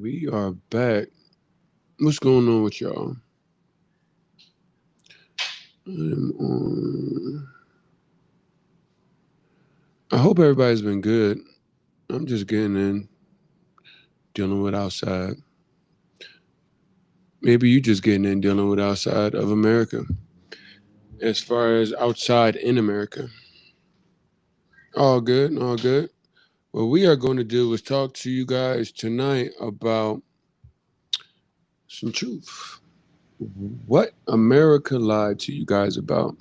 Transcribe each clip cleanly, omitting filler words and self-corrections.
We are back. What's going on with y'all? I'm on. I hope everybody's been good. I'm just getting in, dealing with outside. Maybe you just getting in, dealing with outside of America. As far as outside in America, all good, all good. What we are going to do is talk to you guys tonight about some truth. What America lied to you guys about.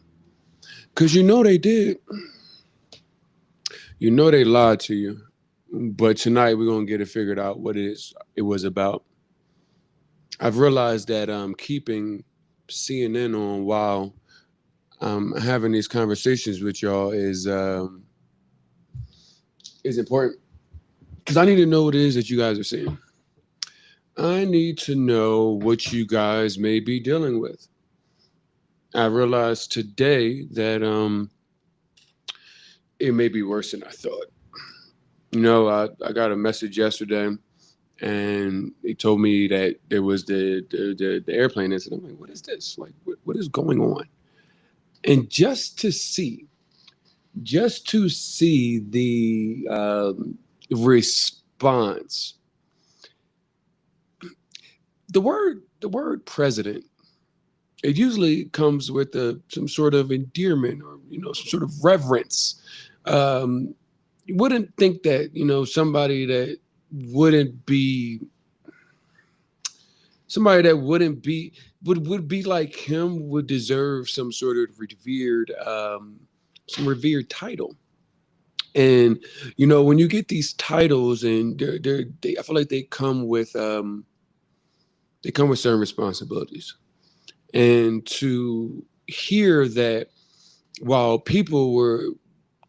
Because you know they did. You know they lied to you. But tonight we're gonna get it figured out what it was about. I've realized that keeping CNN on while having these conversations with y'all is important because I need to know what it is that you guys are seeing. I need to know what you guys may be dealing with. I realized today that it may be worse than I thought. I got a message yesterday and they told me that there was the airplane incident. I'm like, what is this? Like, what is going on? And just to see the response, the word president, it usually comes with some sort of endearment or some sort of reverence. Um, you wouldn't think that somebody that wouldn't be somebody that wouldn't be would be like him would deserve some revered title. And when you get these titles, and I feel like they come with certain responsibilities. And to hear that while people were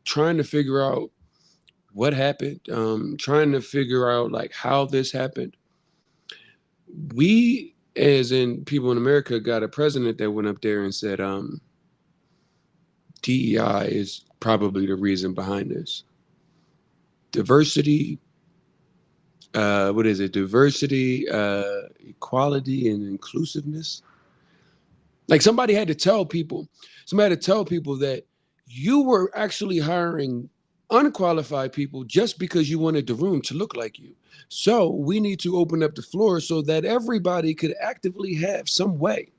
trying to figure out what happened, trying to figure out like how this happened, we, as in people in America, got a president that went up there and said, DEI is probably the reason behind this. Diversity, what is it? Diversity, equality, and inclusiveness. Like somebody had to tell people that you were actually hiring unqualified people just because you wanted the room to look like you. So we need to open up the floor so that everybody could actively have some way.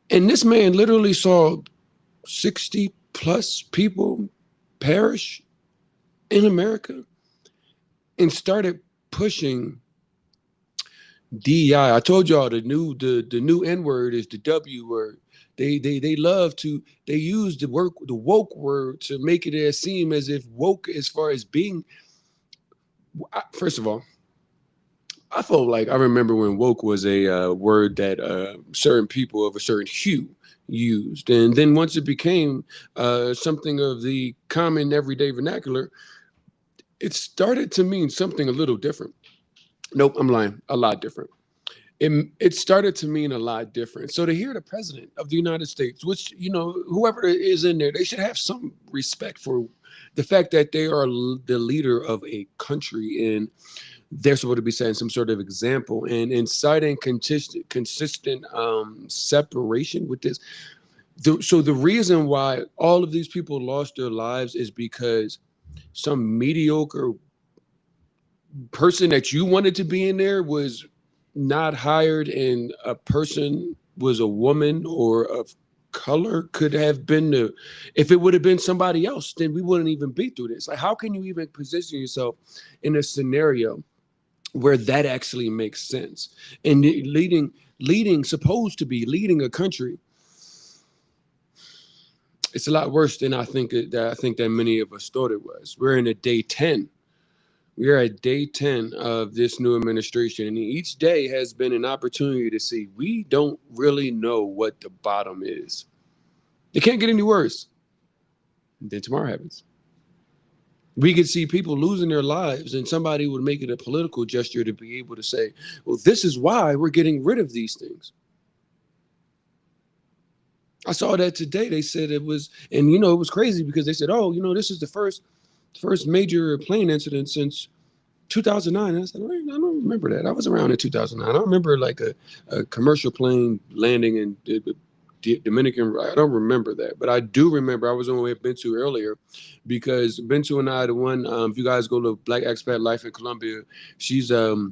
And this man literally saw 60 plus people perish in America and started pushing DEI. I told y'all the new N word is the W word. They love to they use the woke word to make it seem as if woke, as far as being. First of all, I felt like I remember when woke was a word that certain people of a certain hue used, and then once it became something of the common everyday vernacular, it started to mean something a little different. Nope, I'm lying. A lot different. It started to mean a lot different. So to hear the president of the United States, which whoever is in there, they should have some respect for the fact that they are the leader of a country, and they're supposed to be setting some sort of example and inciting consistent separation with this. So the reason why all of these people lost their lives is because some mediocre person that you wanted to be in there was not hired, and a person was a woman or of color could have been the if it would have been somebody else, then we wouldn't even be through this. Like, how can you even position yourself in a scenario where that actually makes sense? And leading supposed to be leading a country, it's a lot worse than I think that many of us thought it was. We're in a day 10. We are at day 10 of this new administration, and each day has been an opportunity to see we don't really know what the bottom is. It can't get any worse. Then tomorrow happens. We could see people losing their lives, and somebody would make it a political gesture to be able to say, well, this is why we're getting rid of these things. I saw that today. They said it was, and it was crazy because they said, oh, this is the first major plane incident since 2009. And I said, I don't remember that. I was around in 2009. I don't remember like a commercial plane landing in the Dominican. I don't remember that, but I do remember I was on with Bentu earlier, because Bentu and I, the one, if you guys go to Black Expat Life in Colombia, she's the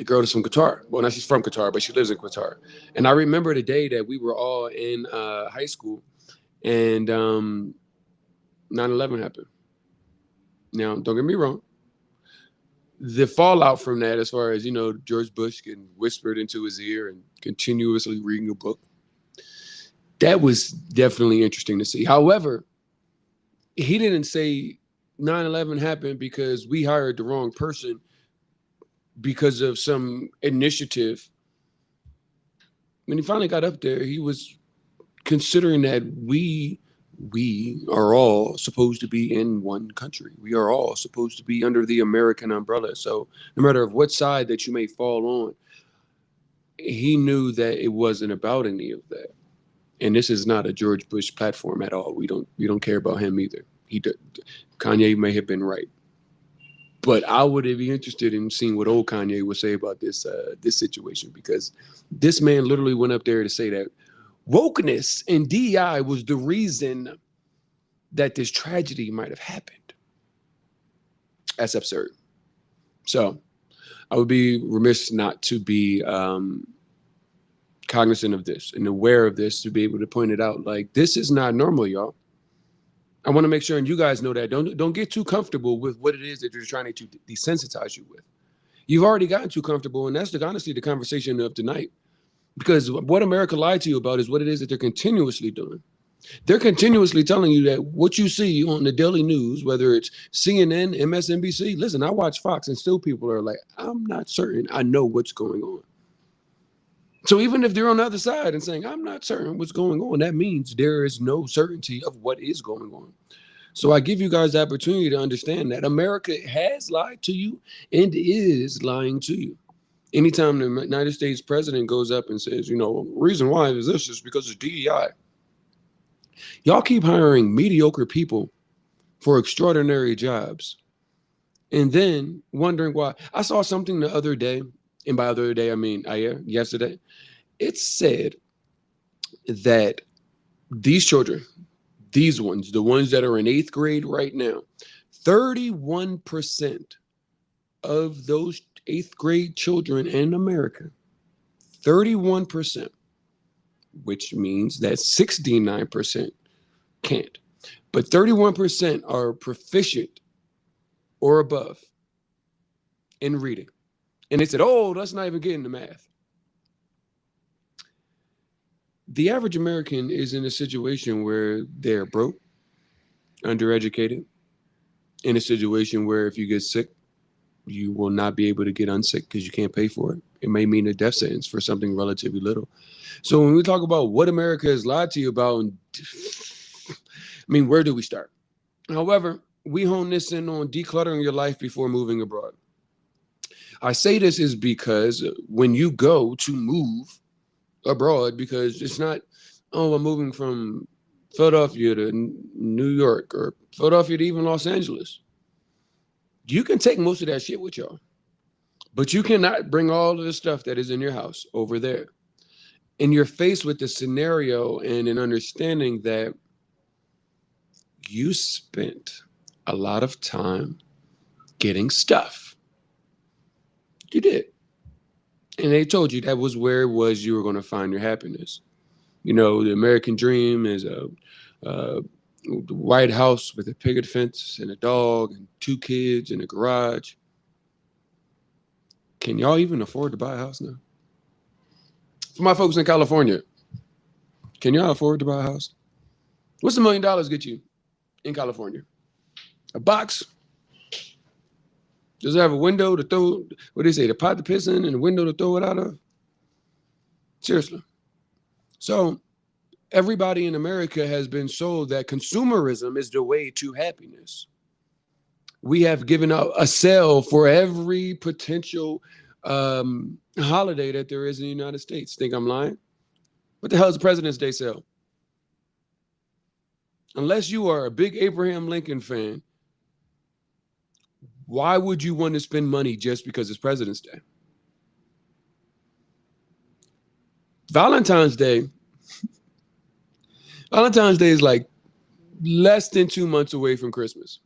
girl that's from Qatar. Well, not she's from Qatar, but she lives in Qatar. And I remember the day that we were all in high school, and 9/11 happened. Now, don't get me wrong. The fallout from that, as far as, George Bush getting whispered into his ear and continuously reading a book, that was definitely interesting to see. However, he didn't say 9/11 happened because we hired the wrong person because of some initiative. When he finally got up there, he was considering that we are all supposed to be in one country. We are all supposed to be under the American umbrella. So no matter of what side that you may fall on, he knew that it wasn't about any of that. And this is not a George Bush platform at all. We don't care about him either. Kanye may have been right, but I would be interested in seeing what old Kanye would say about this situation, because this man literally went up there to say that wokeness and DEI was the reason that this tragedy might have happened. That's absurd. So I would be remiss not to be cognizant of this and aware of this, to be able to point it out. Like, this is not normal, y'all. I want to make sure, and you guys know that. Don't get too comfortable with what it is that you're trying to desensitize you with. You've already gotten too comfortable, and that's honestly the conversation of tonight. Because what America lied to you about is what it is that they're continuously doing. They're continuously telling you that what you see on the daily news, whether it's CNN, MSNBC, listen, I watch Fox, and still people are like, I'm not certain I know what's going on. So even if they're on the other side and saying, I'm not certain what's going on, that means there is no certainty of what is going on. So I give you guys the opportunity to understand that America has lied to you and is lying to you. Anytime the United States president goes up and says, reason why is this is because of DEI. Y'all keep hiring mediocre people for extraordinary jobs, and then wondering why. I saw something the other day, and by other day I mean yesterday. It said that these children, these ones, the ones that are in 8th grade right now, 31% of those 8th grade children in America, 31%, which means that 69% can't. But 31% are proficient or above in reading. And they said, oh, let's not even get into math. The average American is in a situation where they're broke, undereducated, in a situation where if you get sick, you will not be able to get unsick because you can't pay for it. It may mean a death sentence for something relatively little. So when we talk about what America has lied to you about, where do we start? However, we hone this in on decluttering your life before moving abroad. I say this is because when you go to move abroad, because it's not, oh, I'm moving from Philadelphia to New York or Philadelphia to even Los Angeles. You can take most of that shit with y'all, but you cannot bring all of the stuff that is in your house over there. And you're faced with the scenario and an understanding that you spent a lot of time getting stuff. You did. And they told you that was where it was you were going to find your happiness. The American dream is a White House with a picket fence and a dog and 2 kids and a garage. Can y'all even afford to buy a house now? For my folks in California, can y'all afford to buy a house? What's $1 million get you in California? A box? Does it have a window to throw, what do they say, the pot to piss in and a window to throw it out of? Seriously. So everybody in America has been sold that consumerism is the way to happiness. We have given out a sale for every potential holiday that there is in the United States. Think I'm lying? What the hell is the President's Day sale? Unless you are a big Abraham Lincoln fan, Why would you want to spend money just because it's President's Day? Valentine's Day, Valentine's Day is like less than 2 months away from Christmas.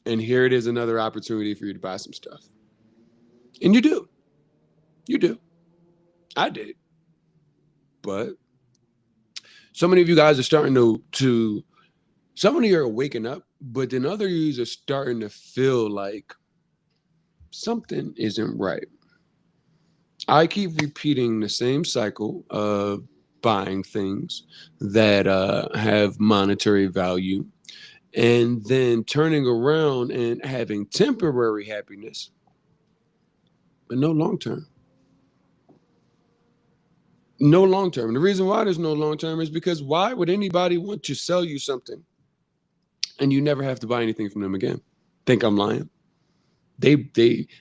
And here it is, another opportunity for you to buy some stuff. And you do. You do. I did. But so many of you guys are starting to some of you are waking up, but then others are starting to feel like something isn't right. I keep repeating the same cycle of buying things that have monetary value and then turning around and having temporary happiness, but no long term. No long term. And the reason why there's no long term is because why would anybody want to sell you something and you never have to buy anything from them again? Think I'm lying? They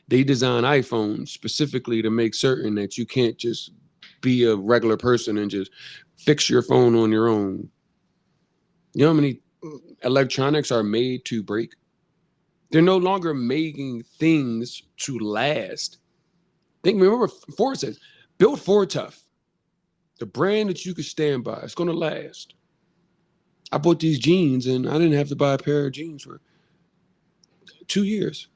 design iPhones specifically to make certain that you can't just be a regular person and just fix your phone on your own. You know how many electronics are made to break? They're no longer making things to last. Remember Ford says, build Ford tough. The brand that you can stand by. It's going to last. I bought these jeans and I didn't have to buy a pair of jeans for 2 years.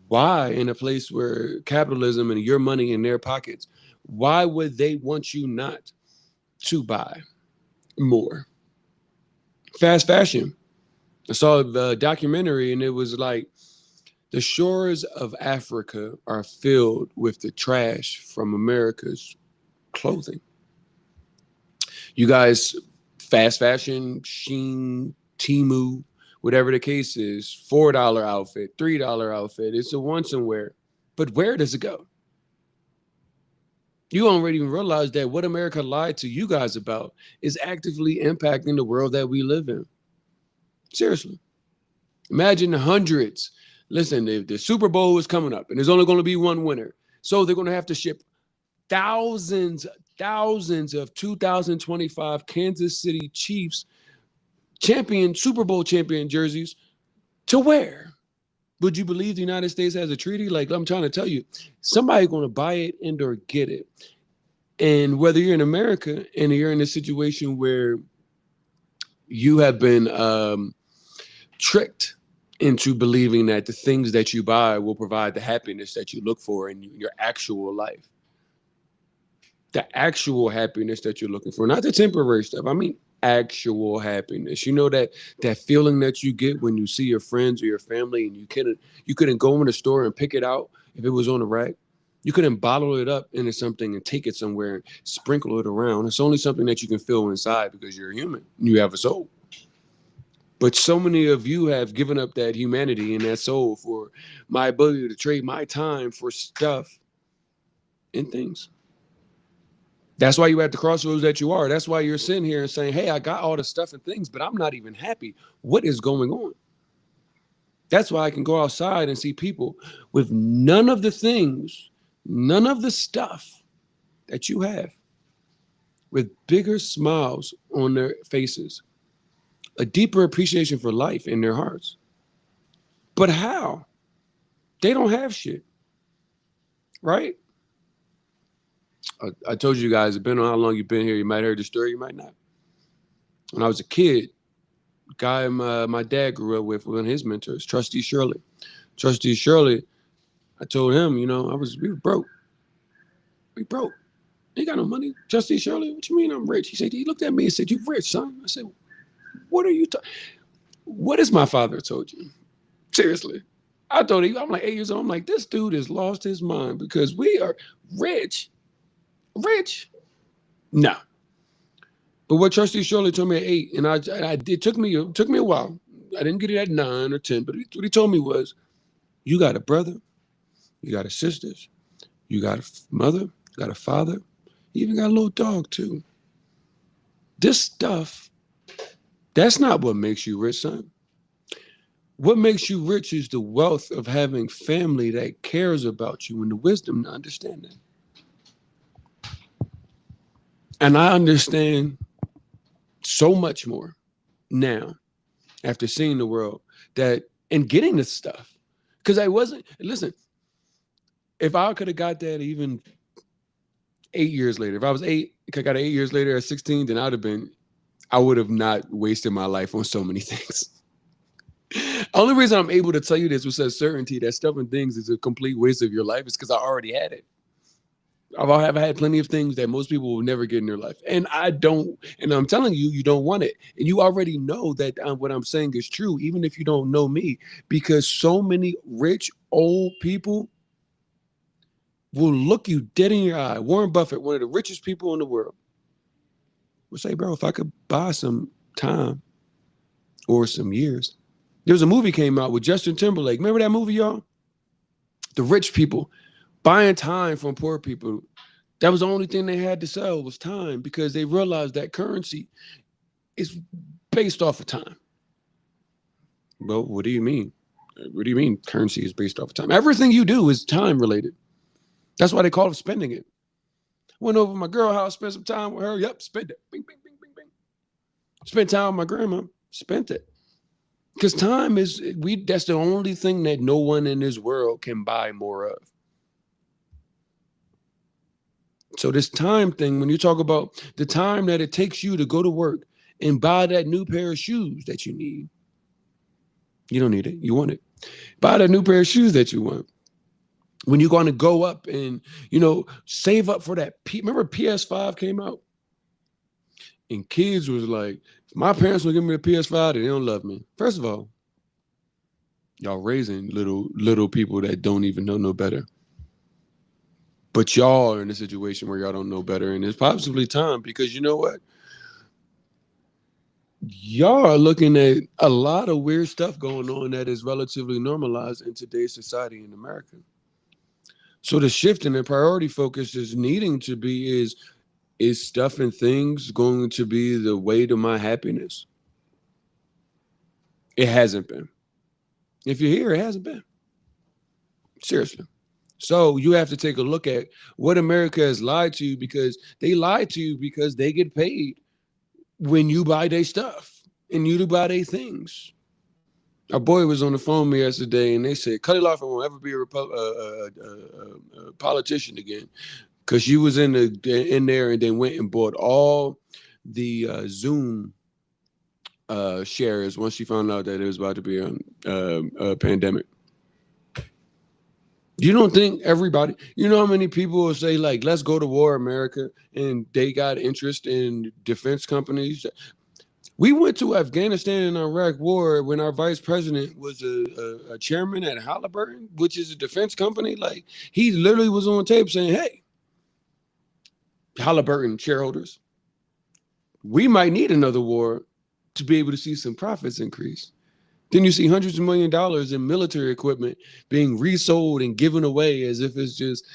Why, in a place where capitalism and your money in their pockets, why would they want you not to buy more? Fast fashion. I saw a documentary and it was like the shores of Africa are filled with the trash from America's clothing. You guys, fast fashion, Sheen, Temu, whatever the case is, $4 outfit, $3 outfit, it's a once and wear. But where does it go? You don't even realize that what America lied to you guys about is actively impacting the world that we live in. Seriously. Imagine the hundreds. Listen, the Super Bowl is coming up and there's only going to be one winner. So they're going to have to ship thousands of 2025 Kansas City Chiefs Super Bowl champion jerseys to wear. Would you believe the United States has a treaty? Like I'm trying to tell you, somebody's going to buy it and or get it. And whether you're in America and you're in a situation where you have been tricked into believing that the things that you buy will provide the happiness that you look for in your actual life. The actual happiness that you're looking for, not the temporary stuff. I mean, actual happiness. You know that feeling that you get when you see your friends or your family and you couldn't go in the store and pick it out if it was on the rack. You couldn't bottle it up into something and take it somewhere and sprinkle it around. It's only something that you can feel inside because you're a human. You have a soul. But so many of you have given up that humanity and that soul for my ability to trade my time for stuff and things. That's why you're at the crossroads that you are. That's why you're sitting here and saying, hey, I got all the stuff and things, but I'm not even happy. What is going on? That's why I can go outside and see people with none of the things, none of the stuff that you have, with bigger smiles on their faces, a deeper appreciation for life in their hearts. But how? They don't have shit, right? I told you guys, depending on how long you've been here, you might have heard the story, you might not. When I was a kid, guy my dad grew up with, one of his mentors, Trustee Shirley. Trustee Shirley, I told him, we were broke. We broke. Ain't got no money. Trustee Shirley, what you mean I'm rich? He looked at me and said, you rich, son. I said, what are you talking? What has my father told you? Seriously. I told him, I'm like 8 years old. I'm like, this dude has lost his mind because we are rich. Rich? No. But what Trustee Shirley told me at 8, and it took me a while. I didn't get it at 9 or 10, but what he told me was, you got a brother, you got a sister, you got a mother, you got a father, you even got a little dog too. This stuff, that's not what makes you rich, son. What makes you rich is the wealth of having family that cares about you and the wisdom to understand that. And I understand so much more now after seeing the world that and getting this stuff. Because I wasn't, listen, if I could have got that even 8 years later, if I was eight, I got it 8 years later at 16, then I would have not wasted my life on so many things. Only reason I'm able to tell you this with such certainty that stuff and things is a complete waste of your life is because I already had it. I've had plenty of things that most people will never get in their life. And I don't, and I'm telling you, you don't want it. And you already know that what I'm saying is true, even if you don't know me, because so many rich old people will look you dead in your eye. Warren Buffett, one of the richest people in the world, will say, bro, if I could buy some time or some years. There was a movie came out with Justin Timberlake. Remember that movie, y'all? The rich people buying time from poor people. That was the only thing they had to sell was time because they realized that currency is based off of time. Well, what do you mean? What do you mean currency is based off of time? Everything you do is time related. That's why they call it spending it. Went over to my girl house, spent some time with her. Yep, spent it. Bing, bing, bing, bing, bing. Spent time with my grandma. Spent it. Because time is that's the only thing that no one in this world can buy more of. So this time thing, when you talk about the time that it takes you to go to work and buy that new pair of shoes that you need, you don't need it. You want it. Buy that new pair of shoes that you want. When you're going to go up and, save up for that. Remember PS5 came out? And kids was like, if my parents will give me the PS5, they don't love me. First of all, y'all raising little people that don't even know no better. But y'all are in a situation where y'all don't know better. And it's possibly time because you know what? Y'all are looking at a lot of weird stuff going on that is relatively normalized in today's society in America. So the shift in the priority focus is needing to be is stuff and things going to be the way to my happiness? It hasn't been. If you're here, it hasn't been. Seriously. So you have to take a look at what America has lied to you because they lied to you because they get paid when you buy their stuff and you buy their things. Our boy was on the phone with me yesterday and they said, Cuddy Lawford won't ever be a politician again because she was in there and then went and bought all the Zoom shares once she found out that it was about to be a pandemic. You don't think everybody, you know how many people will say, like, let's go to war, America, and they got interest in defense companies? We went to Afghanistan and Iraq war when our vice president was a chairman at Halliburton, which is a defense company. Like, he literally was on tape saying, hey, Halliburton shareholders, we might need another war to be able to see some profits increase. Then you see hundreds of $millions in military equipment being resold and given away as if it's just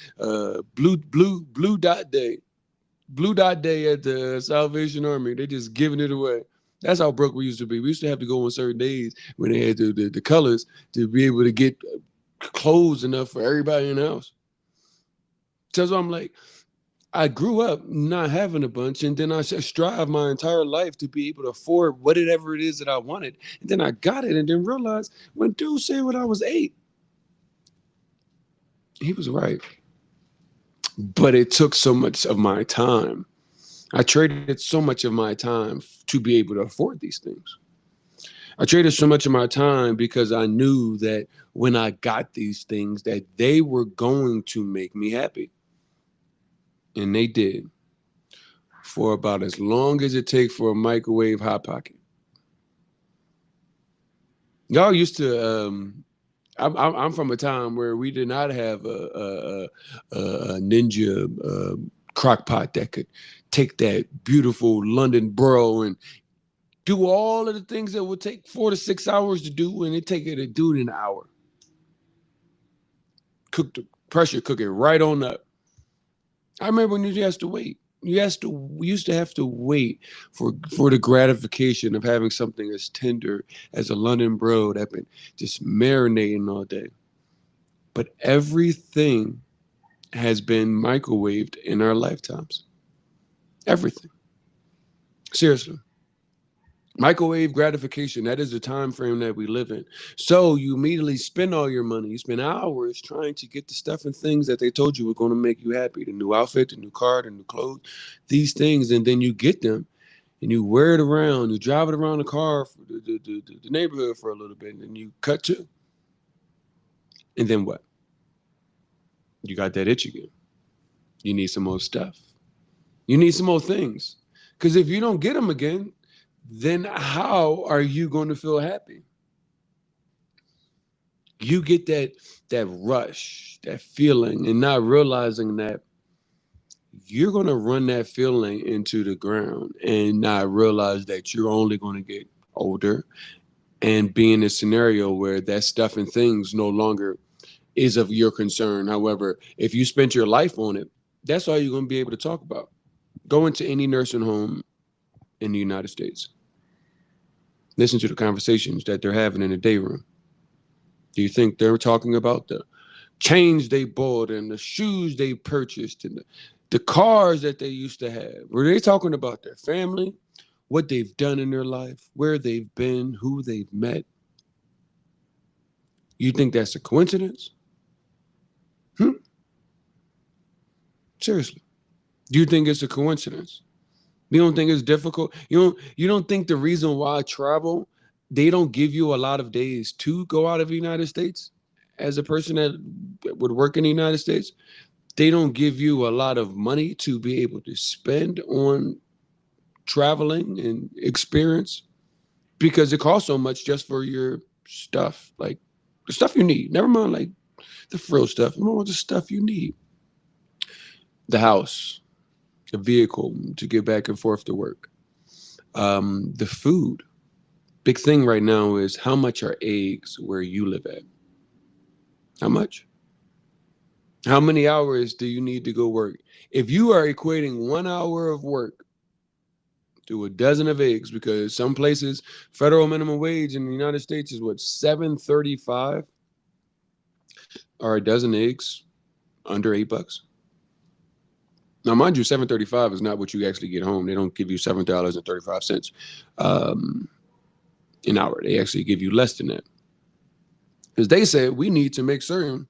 blue dot day. Blue dot day at the Salvation Army. They're just giving it away. That's how broke we used to be. We used to have to go on certain days when they had the colors to be able to get clothes enough for everybody in the house. So I'm like, I grew up not having a bunch, and then I strive my entire life to be able to afford whatever it is that I wanted. And then I got it and then realized when dude said when I was 8, he was right. But it took so much of my time. I traded so much of my time to be able to afford these things. I traded so much of my time because I knew that when I got these things that they were going to make me happy. And they did. For about as long as it takes for a microwave hot pocket. Y'all used to. I'm from a time where we did not have a Ninja crock pot that could take that beautiful London bro and do all of the things that would take 4 to 6 hours to do, and it take it to do it in an hour. Pressure cook it right on up. I remember when you used to wait. We used to have to wait for the gratification of having something as tender as a London bro that been just marinating all day. But everything has been microwaved in our lifetimes. Everything. Seriously. Microwave gratification, that is the time frame that we live in. So you immediately spend all your money. You spend hours trying to get the stuff and things that they told you were going to make you happy. The new outfit, the new car, the new clothes, these things. And then you get them and you wear it around. You drive it around the car, for the neighborhood for a little bit. And then you cut to. And then what? You got that itch again. You need some more stuff. You need some more things. Because if you don't get them again, then how are you going to feel happy? You get that rush, that feeling, and not realizing that you're going to run that feeling into the ground and not realize that you're only going to get older and be in a scenario where that stuff and things no longer is of your concern. However, if you spent your life on it, that's all you're going to be able to talk about. Go into any nursing home in the United States. Listen to the conversations that they're having in the day room. Do you think they're talking about the chains they bought and the shoes they purchased and the cars that they used to have? Were they talking about their family, what they've done in their life, where they've been, who they've met? You think that's a coincidence? Hmm? Seriously. Do you think it's a coincidence? You don't think it's difficult? You don't think the reason why I travel, they don't give you a lot of days to go out of the United States as a person that would work in the United States? They don't give you a lot of money to be able to spend on traveling and experience because it costs so much just for your stuff, like the stuff you need. Never mind like the frill stuff. More the stuff you need. The house, the vehicle to get back and forth to work. The food. Big thing right now is how much are eggs where you live at? How much? How many hours do you need to go work? If you are equating 1 hour of work to a dozen of eggs, because some places federal minimum wage in the United States is what, 7.35, or a dozen eggs under $8. Now, mind you, 7.35 is not what you actually get home. They don't give you $7.35 an hour. They actually give you less than that because they said we need to make certain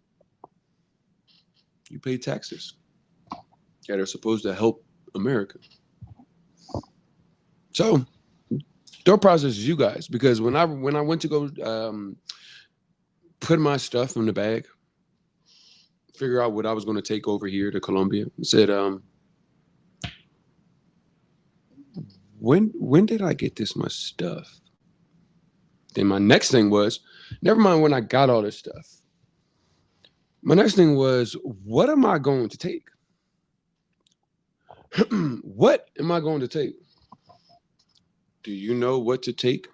you pay taxes that are supposed to help America. So, thought process is you guys, because when I went to go put my stuff in the bag, figure out what I was going to take over here to Colombia, I said, when did I get this much stuff? Then my next thing was, never mind when I got all this stuff. My next thing was, what am I going to take? What am I going to take? Do you know what to take?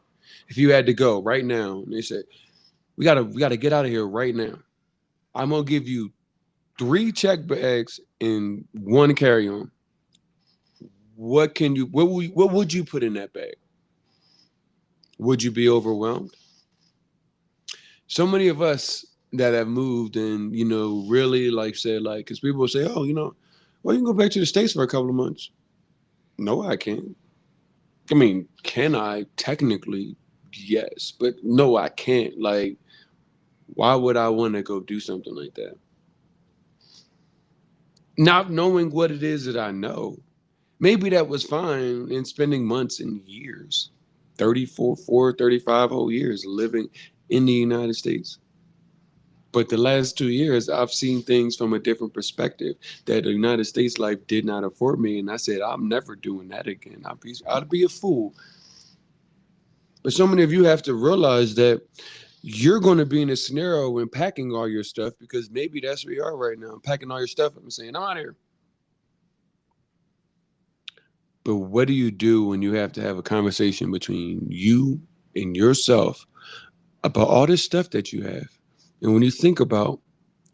If you had to go right now, and they said, we gotta get out of here right now. I'm gonna give you 3 check bags and 1 carry-on. What would you put in that bag? Would you be overwhelmed? So many of us that have moved and really like said like, because people will say, oh, well, you can go back to the States for a couple of months. No, I can't. I mean, can I? Technically, yes, but no, I can't. Like, why would I want to go do something like that? Not knowing what it is that I know. Maybe that was fine in spending months and years, 35 whole years living in the United States. But the last 2 years, I've seen things from a different perspective that the United States life did not afford me. And I said, I'm never doing that again. I'd be a fool. But so many of you have to realize that you're going to be in a scenario when packing all your stuff, because maybe that's where you are right now, packing all your stuff up and saying, I'm out of here. But what do you do when you have to have a conversation between you and yourself about all this stuff that you have? And when you think about,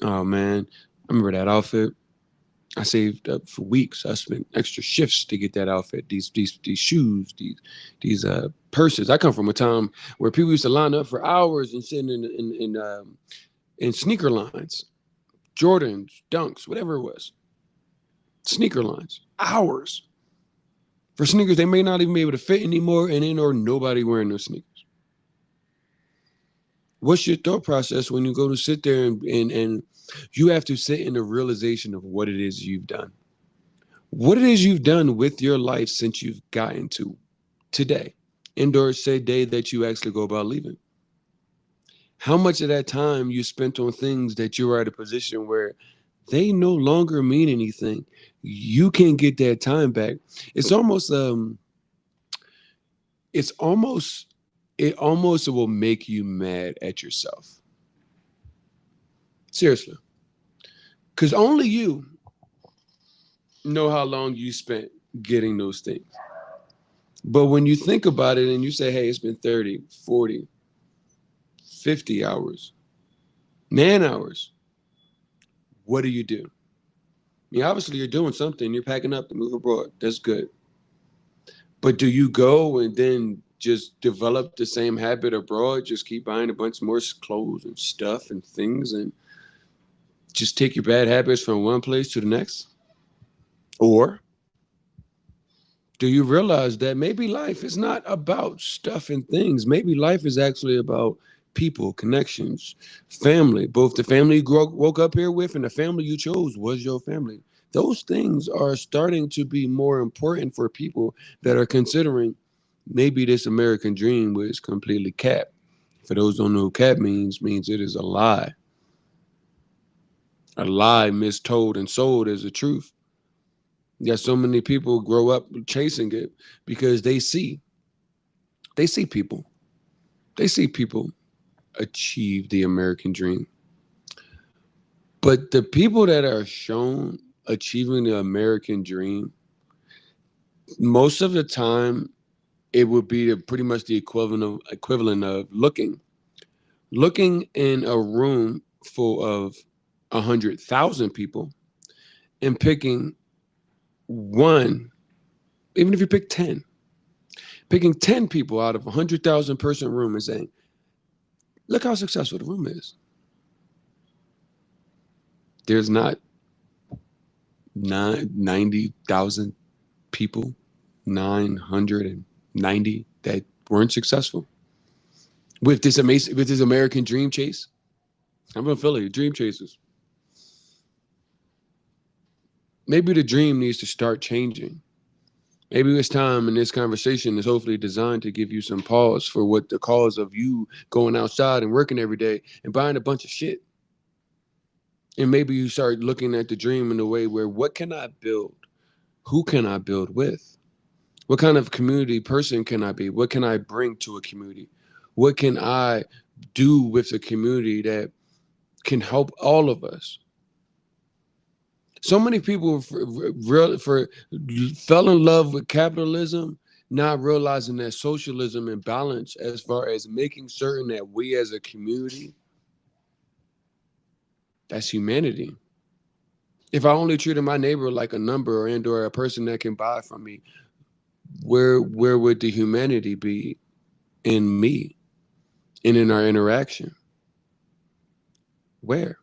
oh man, I remember that outfit. I saved up for weeks. I spent extra shifts to get that outfit. These shoes, these purses. I come from a time where people used to line up for hours and sitting in sneaker lines, Jordans, Dunks, whatever it was, sneaker lines, hours. For sneakers, they may not even be able to fit anymore, and ain't or nobody wearing those sneakers. What's your thought process when you go to sit there and you have to sit in the realization of what it is you've done? What it is you've done with your life since you've gotten to today, and or say day that you actually go about leaving. How much of that time you spent on things that you are at a position where they no longer mean anything. You can get that time back. It's almost it's almost it almost will make you mad at yourself. Seriously. Cause only you know how long you spent getting those things. But when you think about it and you say, hey, it's been 30, 40, 50 hours, man hours, what do you do? I mean, obviously you're doing something. You're packing up to move abroad. That's good. But do you go and then just develop the same habit abroad? Just keep buying a bunch more clothes and stuff and things and just take your bad habits from one place to the next? Or do you realize that maybe life is not about stuff and things? Maybe life is actually about people, connections, family. Both the family you woke up here with and the family you chose was your family. Those things are starting to be more important for people that are considering maybe this American dream was completely cap. For those who don't know what cap means it is a lie mistold and sold as a truth. Yet so many people grow up chasing it because they see people, they see people achieve the American dream. But the people that are shown achieving the American dream, most of the time, it would be pretty much the equivalent of looking in a room full of 100,000 people and picking one, even if you pick 10, picking 10 people out of a 100,000 person room and saying, look how successful the room is. There's not 90,000 people, 990 that weren't successful with this American dream chase. I'm from Philly, dream chasers. Maybe the dream needs to start changing. Maybe it's time, and this conversation is hopefully designed to give you some pause for what the cause of you going outside and working every day and buying a bunch of shit. And maybe you start looking at the dream in a way where what can I build? Who can I build with? What kind of community person can I be? What can I bring to a community? What can I do with a community that can help all of us? So many people fell in love with capitalism, not realizing that socialism and balance, as far as making certain that we as a community, that's humanity. If I only treated my neighbor like a number or a person that can buy from me, where would the humanity be in me and in our interaction? Where?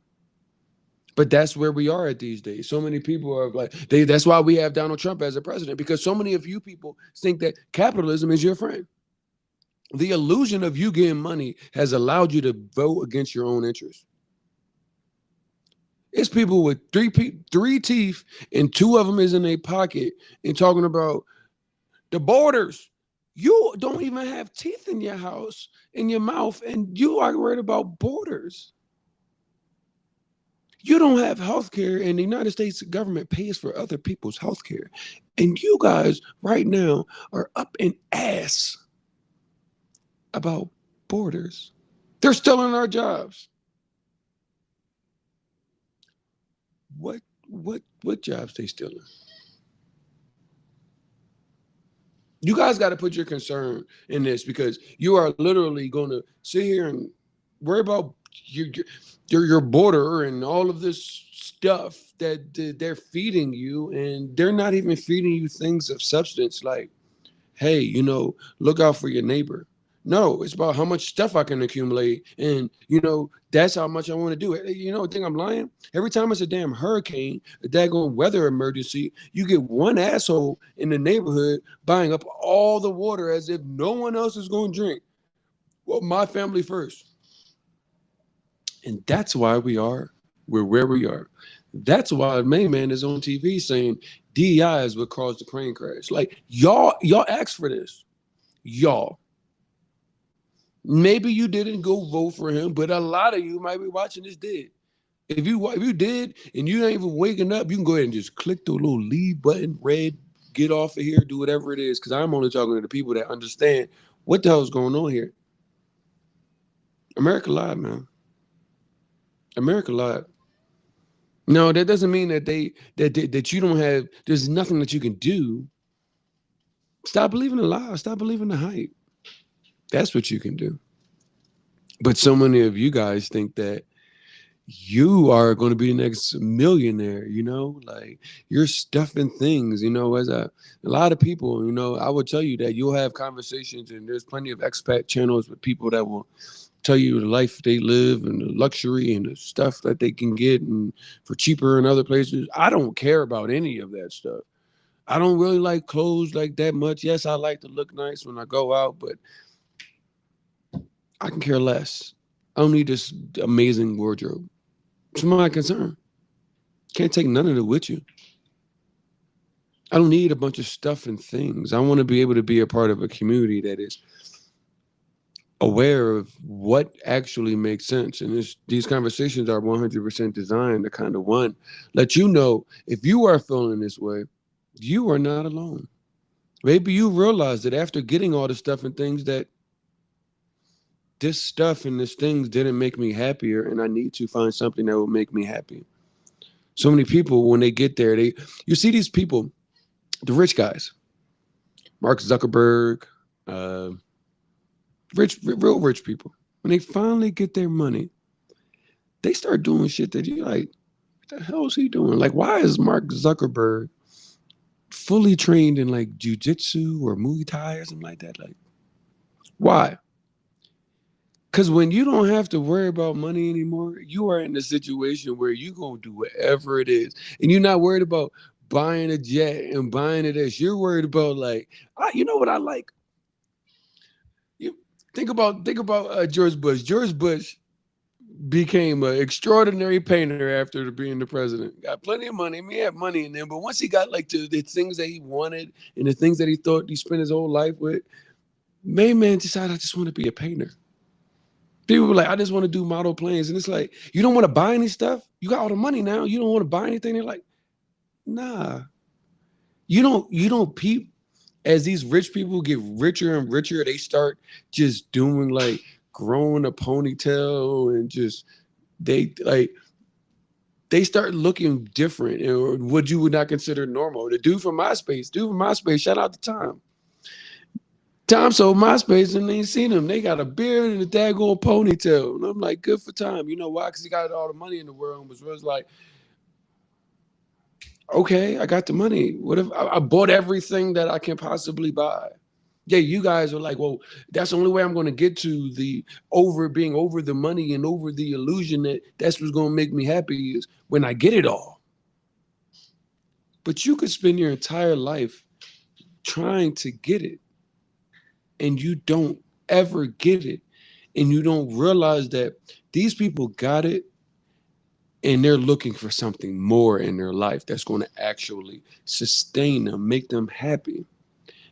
But that's where we are at these days. So many people are like, that's why we have Donald Trump as a president, because so many of you people think that capitalism is your friend. The illusion of you getting money has allowed you to vote against your own interests. It's people with three teeth and two of them is in their pocket and talking about the borders. You don't even have teeth in your house, in your mouth, and you are worried about borders. You don't have health care, and the United States government pays for other people's health care. And you guys right now are up in ass about borders. They're stealing our jobs. What jobs they stealing? You guys got to put your concern in this, because you are literally going to sit here and worry about your border and all of this stuff that they're feeding you, and they're not even feeding you things of substance like, hey, look out for your neighbor. No, it's about how much stuff I can accumulate. And, that's how much I want to do it. I think I'm lying? Every time it's a damn hurricane, a daggone weather emergency, you get one asshole in the neighborhood buying up all the water as if no one else is going to drink. Well, my family first. And that's why we're where we are. That's why main man is on TV saying DEI is what caused the crane crash. Like y'all asked for this. Y'all. Maybe you didn't go vote for him, but a lot of you might be watching this did. If you did and you ain't even waking up, you can go ahead and just click the little leave button, red, get off of here, do whatever it is. Because I'm only talking to the people that understand what the hell's going on here. America lied, man. America lied. No, that doesn't mean that you don't have. There's nothing that you can do. Stop believing the lie. Stop believing the hype. That's what you can do. But so many of you guys think that you are going to be the next millionaire, like you're stuffing things, a lot of people, I will tell you that you'll have conversations and there's plenty of expat channels with people that will tell you the life they live and the luxury and the stuff that they can get and for cheaper in other places. I don't care about any of that stuff. I don't really like clothes like that much. Yes, I like to look nice when I go out, but I can care less. I don't need this amazing wardrobe. It's my concern. Can't take none of it with you. I don't need a bunch of stuff and things. I want to be able to be a part of a community that is aware of what actually makes sense. And these conversations are 100% designed to kind of let you know if you are feeling this way, you are not alone. Maybe you realize that after getting all the stuff and things that this stuff and this things didn't make me happier and I need to find something that will make me happy. So many people, when they get there, you see these people, the rich guys, Mark Zuckerberg, uh, real rich people, when they finally get their money, they start doing shit that you're like, what the hell is he doing? Like, why is Mark Zuckerberg fully trained in like jujitsu or Muay Thai or something like that? Like, why? Because when you don't have to worry about money anymore, you are in a situation where you're going to do whatever it is. And you're not worried about buying a jet and buying this. You're worried about like, you know what I like? You think about George Bush. George Bush became an extraordinary painter after being the president. Got plenty of money. I mean, he had money in there, but once he got like to the things that he wanted and the things that he thought he spent his whole life with, main man decided I just want to be a painter. People were like, I just want to do model planes. And it's like, you don't want to buy any stuff? You got all the money now. You don't want to buy anything? They're like, nah. You don't peep as these rich people get richer and richer, they start just doing like growing a ponytail and just they start looking different or what you would not consider normal. The dude from MySpace, shout out to Tom. Tom sold MySpace and they ain't seen him. They got a beard and a daggone ponytail. And I'm like, good for Tom. You know why? Because he got all the money in the world and was like, okay, I got the money. What if I bought everything that I can possibly buy? Yeah, you guys are like, well, that's the only way I'm going to get to the being over the money and over the illusion that that's what's going to make me happy is when I get it all. But you could spend your entire life trying to get it and you don't ever get it. And you don't realize that these people got it and they're looking for something more in their life that's going to actually sustain them, make them happy.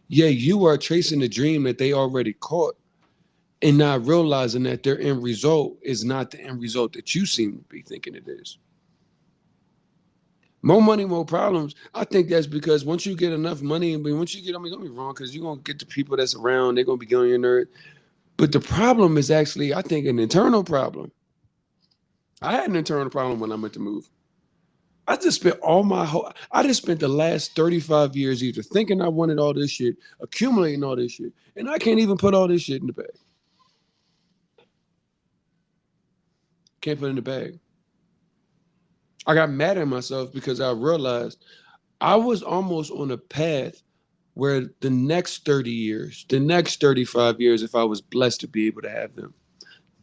Yeah, you are chasing the dream that they already caught and not realizing that their end result is not the end result that you seem to be thinking it is. More money, more problems. I think that's because once you get enough money, once you get, I mean, don't be wrong, because you're going to get the people that's around, they're going to be on your nerve. But the problem is actually, I think, an internal problem. I had an internal problem when I went to move. I just spent the last 35 years either thinking I wanted all this shit, accumulating all this shit, and I can't even put all this shit in the bag. Can't put it in the bag. I got mad at myself because I realized I was almost on a path where the next 30 years, the next 35 years, if I was blessed to be able to have them,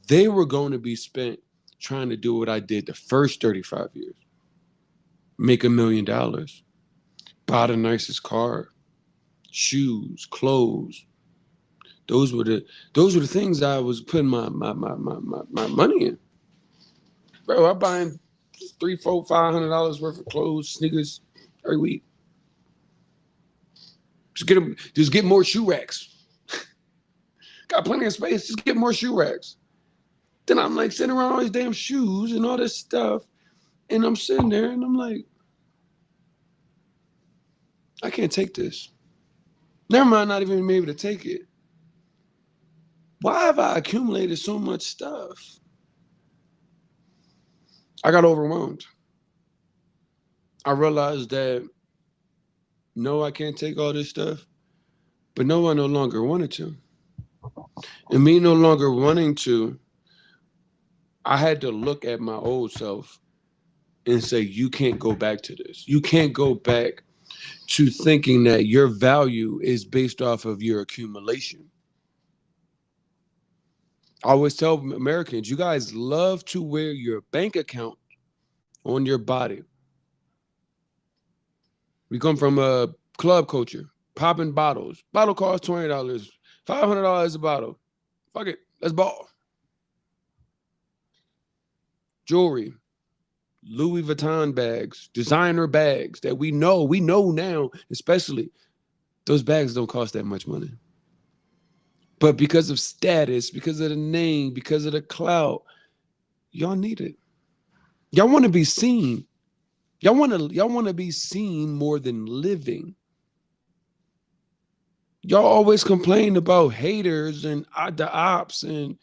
they were going to be spent trying to do what I did the first 35 years. Make $1 million, buy the nicest car, shoes, clothes. Those were the those were the things I was putting my money in. Bro, I'm buying three, four, $500 worth of clothes, sneakers every week. Just get more shoe racks. Got plenty of space. Just get more shoe racks. Then I'm like sitting around all these damn shoes and all this stuff, and I'm sitting there and I'm like, I can't take this. Never mind, not even be able to take it. Why have I accumulated so much stuff? I got overwhelmed. I realized that no, I can't take all this stuff, but no, I no longer wanted to. And me no longer wanting to, I had to look at my old self and say, you can't go back to this. You can't go back to thinking that your value is based off of your accumulation. I always tell Americans, you guys love to wear your bank account on your body. We come from a club culture, popping bottles. Bottle costs $20, $500 a bottle. Fuck it, let's ball. Jewelry, Louis Vuitton bags, designer bags that we know now, especially those bags don't cost that much money. But because of status, because of the name, because of the clout, y'all need it. Y'all want to be seen. Y'all want to be seen more than living. Y'all always complain about haters and the ops and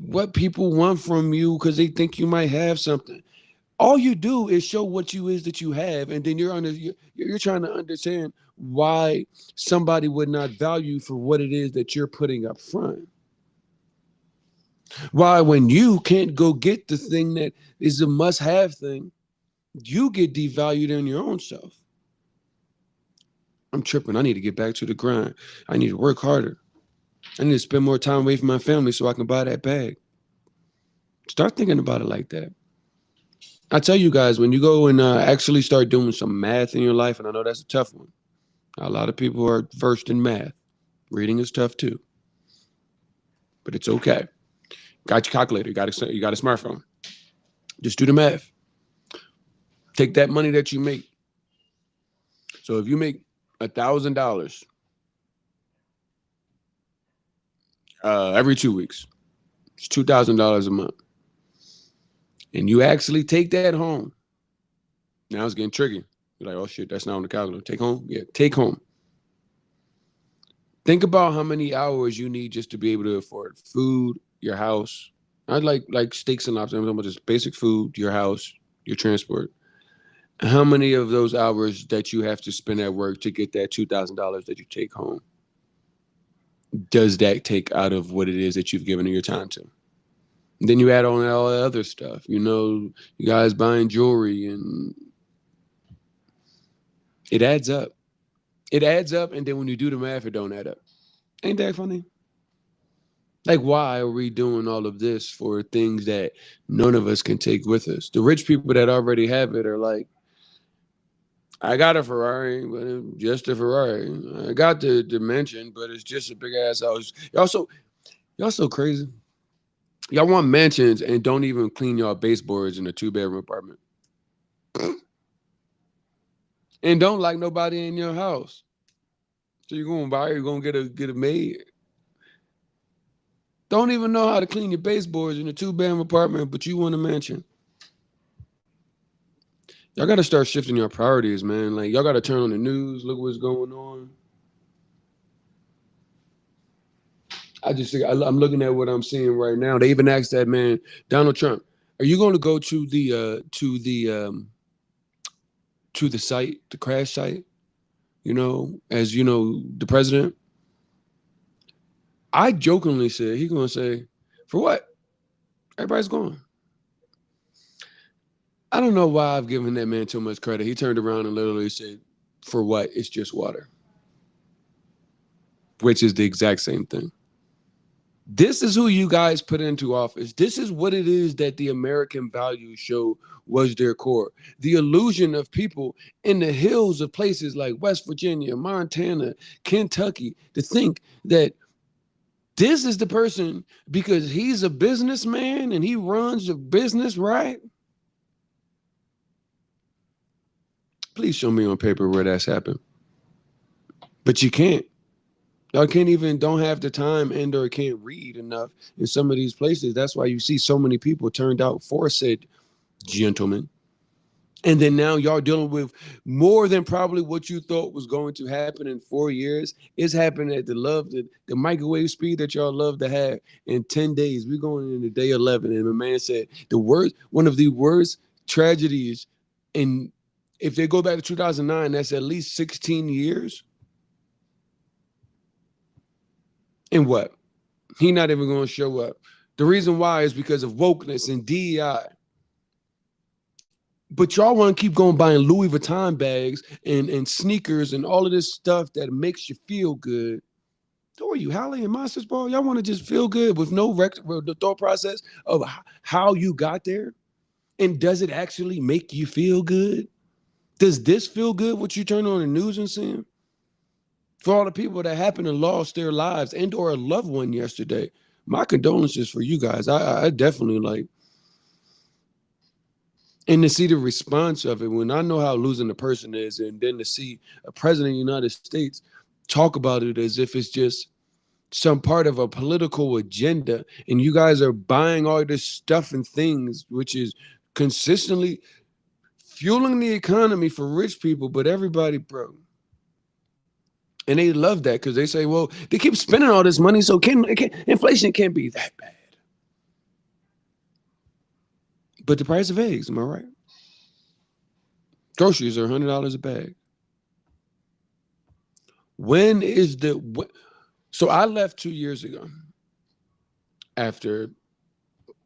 what people want from you because they think you might have something. All you do is show what you is that you have, and then you're trying to understand why somebody would not value for what it is that you're putting up front. Why, when you can't go get the thing that is a must-have thing, you get devalued in your own self. I'm tripping. I need to get back to the grind. I need to work harder. I need to spend more time away from my family so I can buy that bag. Start thinking about it like that. I tell you guys, when you go and actually start doing some math in your life, and I know that's a tough one. A lot of people are versed in math. Reading is tough too, but it's okay. Got your calculator. You got a smartphone. Just do the math. Take that money that you make. So if you make $1,000 every 2 weeks, it's $2,000 a month, and you actually take that home. Now it's getting tricky. You're like, oh shit, that's not on the calculator. Take home? Yeah, take home. Think about how many hours you need just to be able to afford food, your house. Not like steaks and lobster. I'm talking about just basic food, your house, your transport. How many of those hours that you have to spend at work to get that $2,000 that you take home? Does that take out of what it is that you've given your time to? And then you add on all the other stuff. You guys buying jewelry, and it adds up. It adds up, and then when you do the math, it don't add up. Ain't that funny? Like, why are we doing all of this for things that none of us can take with us? The rich people that already have it are like, I got a Ferrari, but it's just a Ferrari. I got the mansion, but it's just a big ass house. Y'all so crazy. Y'all want mansions and don't even clean y'all baseboards in a 2-bedroom apartment. And don't like nobody in your house. So you're gonna get a maid. Don't even know how to clean your baseboards in a 2-bedroom apartment, but you want a mansion. Y'all got to start shifting your priorities, man. Like, y'all got to turn on the news, look what's going on. I'm looking at what I'm seeing right now. They even asked that man, Donald Trump, are you going to go to the site, the crash site? As the president. I jokingly said he's going to say, for what? Everybody's going. I don't know why I've given that man too much credit. He turned around and literally said, for what? It's just water. which is the exact same thing. This is who you guys put into office. This is what it is that the American values show was their core. The illusion of people in the hills of places like West Virginia, Montana, Kentucky, to think that this is the person because he's a businessman and he runs a business right. Please show me on paper where that's happened. But you can't. Y'all don't have the time and or can't read enough in some of these places. That's why you see so many people turned out for said gentlemen. And then now y'all dealing with more than probably what you thought was going to happen in 4 years. It's happening at the microwave speed that y'all love to have in 10 days. We're going into day 11. And the man said one of the worst tragedies in, if they go back to 2009, that's at least 16 years. And what? He not even going to show up. The reason why is because of wokeness and DEI. But y'all want to keep going buying Louis Vuitton bags and sneakers and all of this stuff that makes you feel good. Who are you, Halle and Monsters Ball? Y'all want to just feel good with no the thought process of how you got there? And does it actually make you feel good? Does this feel good, what you turn on the news and see? For all the people that happen to lost their lives and or a loved one yesterday, my condolences for you guys. I definitely like, and to see the response of it, when I know how losing a person is, and then to see a president of the United States talk about it as if it's just some part of a political agenda, and you guys are buying all this stuff and things, which is consistently fueling the economy for rich people, but everybody broke. And they love that because they say, well, they keep spending all this money, so inflation can't be that bad. But the price of eggs, am I right? Groceries are $100 a bag. When is so I left 2 years ago after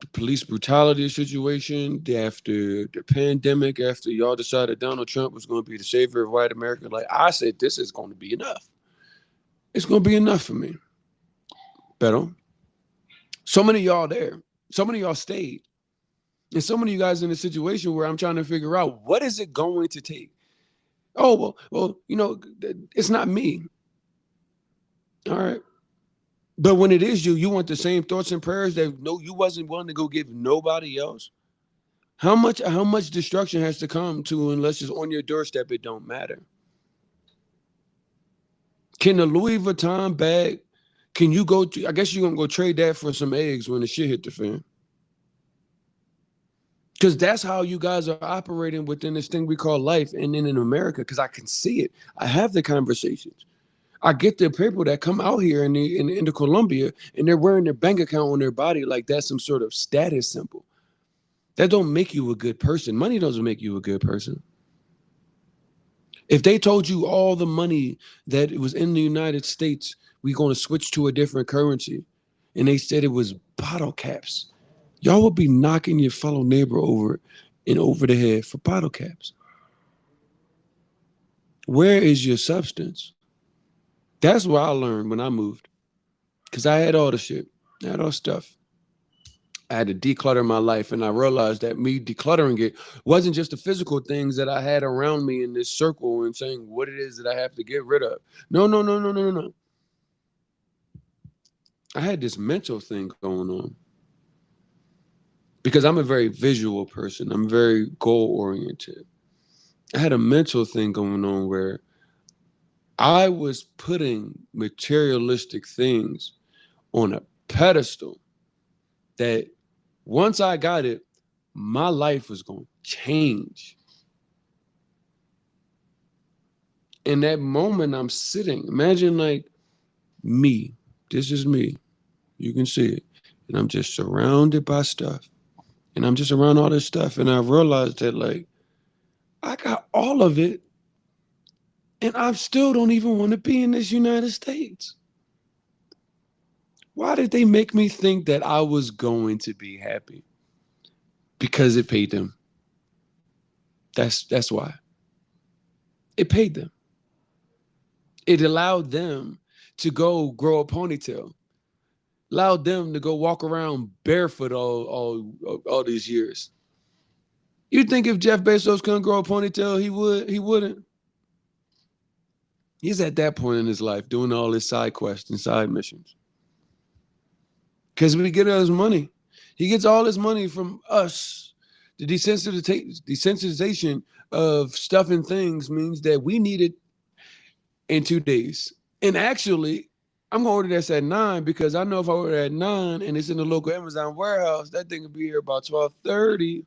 the police brutality situation, after the pandemic, after y'all decided Donald Trump was going to be the savior of white America. Like I said, this is going to be enough. It's going to be enough for me. But so many of y'all there, so many of y'all stayed. And so many of you guys in a situation where I'm trying to figure out what is it going to take? Oh, well, it's not me. All right. But when it is you, you want the same thoughts and prayers that no, you wasn't willing to go give nobody else. How much destruction has to come to unless it's on your doorstep, it don't matter. Can the Louis Vuitton bag, can you go to, I guess you're gonna go trade that for some eggs when the shit hit the fan. Because that's how you guys are operating within this thing we call life and then in America, because I can see it. I have the conversations. I get the people that come out here into Colombia and they're wearing their bank account on their body like that's some sort of status symbol. That don't make you a good person. Money doesn't make you a good person. If they told you all the money that was in the United States, we're going to switch to a different currency, and they said it was bottle caps, y'all would be knocking your fellow neighbor over the head for bottle caps. Where is your substance? That's what I learned when I moved, because I had all the shit. I had all stuff. I had to declutter my life, and I realized that me decluttering it wasn't just the physical things that I had around me in this circle and saying what it is that I have to get rid of. No, no, no, no, no, no. I had this mental thing going on because I'm a very visual person. I'm very goal oriented. I had a mental thing going on where I was putting materialistic things on a pedestal that once I got it, my life was going to change. In that moment, I'm sitting. Imagine like me. This is me. You can see it. And I'm just surrounded by stuff. And I'm just around all this stuff. And I realized that like, I got all of it. And I still don't even want to be in this United States. Why did they make me think that I was going to be happy? Because it paid them. That's why. It paid them. It allowed them to go grow a ponytail. Allowed them to go walk around barefoot all these years. You think if Jeff Bezos couldn't grow a ponytail, he would? He wouldn't. He's at that point in his life doing all his side quests and side missions. Because we get his money. He gets all his money from us. The desensitization of stuff and things means that we need it in 2 days. And actually, I'm gonna order this at 9 because I know if I order at 9 and it's in the local Amazon warehouse, that thing will be here about 12:30.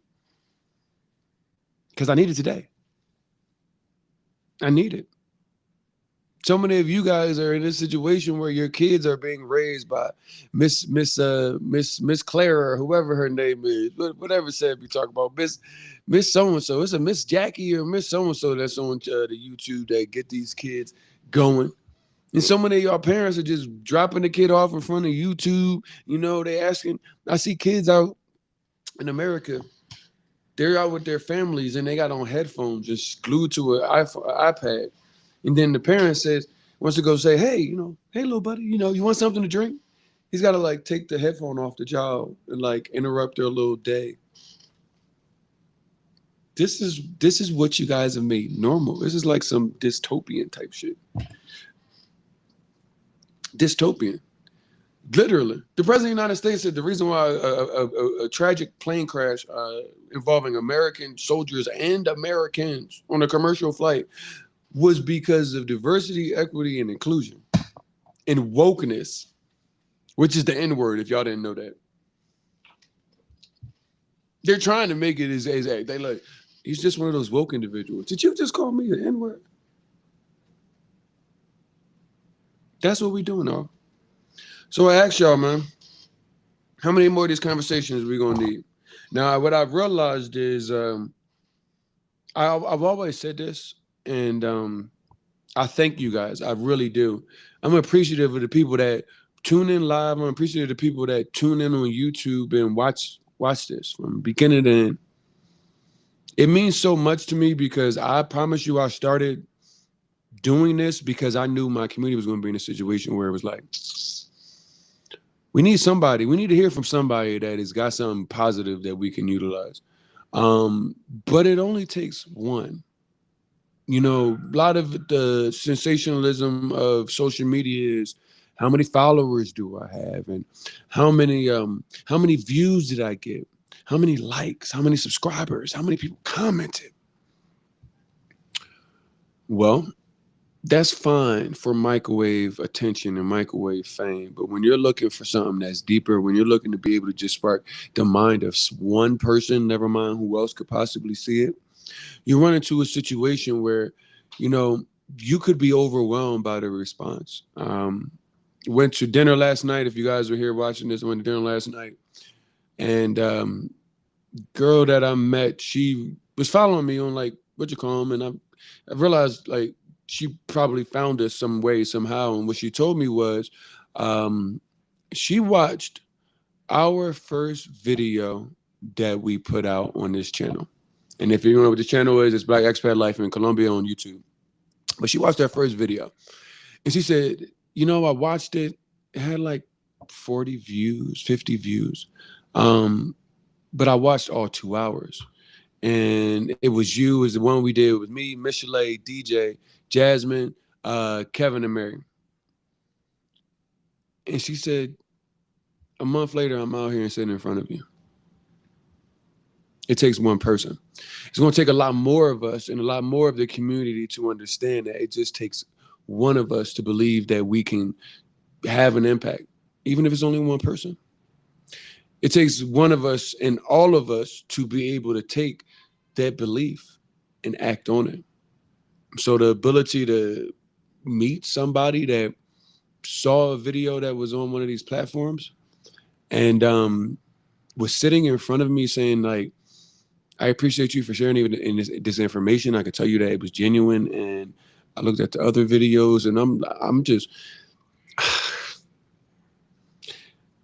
Because I need it today. I need it. So many of you guys are in this situation where your kids are being raised by Miss Clara or whoever her name is, whatever said we talk about Miss so and so. It's a Miss Jackie or Miss so and so that's on the YouTube that get these kids going. And so many of y'all parents are just dropping the kid off in front of YouTube. You know, they asking. I see kids out in America. They're out with their families and they got on headphones just glued to an iPad. And then the parent wants to go say, hey, hey, little buddy, you want something to drink? He's got to like take the headphone off the child and like interrupt their little day. This is what you guys have made normal. This is like some dystopian type shit. Dystopian. Literally. The president of the United States said the reason why a tragic plane crash involving American soldiers and Americans on a commercial flight was because of diversity, equity, and inclusion. And wokeness, which is the N word, if y'all didn't know that. They're trying to make it as they like, he's just one of those woke individuals. Did you just call me the N word? That's what we doing, y'all. So I ask y'all, man, how many more of these conversations we gonna need? Now, what I've realized is I've always said this, and I thank you guys. I really do. I'm appreciative of the people that tune in live. I'm appreciative of the people that tune in on YouTube and watch this from beginning to end. It means so much to me because I promise you I started doing this because I knew my community was going to be in a situation where it was like, we need somebody. We need to hear from somebody that has got something positive that we can utilize. But it only takes one. A lot of the sensationalism of social media is how many followers do I have and how many views did I get? How many likes? How many subscribers? How many people commented? Well, that's fine for microwave attention and microwave fame. But when you're looking for something that's deeper, when you're looking to be able to just spark the mind of one person, never mind who else could possibly see it, you run into a situation where, you could be overwhelmed by the response. Went to dinner last night. If you guys were here watching this, I went to dinner last night. And girl that I met, she was following me on like, what you call them? And I realized like she probably found us some way, somehow. And what she told me was she watched our first video that we put out on this channel. And if you don't know what the channel is, it's Black Expat Life in Colombia on YouTube. But she watched our first video. And she said, I watched it. It had like 40 views, 50 views. But I watched all 2 hours. And it was you, it was the one we did with me, Michelet, DJ, Jasmine, Kevin, and Mary. And she said, a month later, I'm out here and sitting in front of you. It takes one person. It's going to take a lot more of us and a lot more of the community to understand that it just takes one of us to believe that we can have an impact, even if it's only one person. It takes one of us and all of us to be able to take that belief and act on it. So the ability to meet somebody that saw a video that was on one of these platforms and was sitting in front of me saying like, I appreciate you for sharing even this information. I could tell you that it was genuine. And I looked at the other videos and I'm just,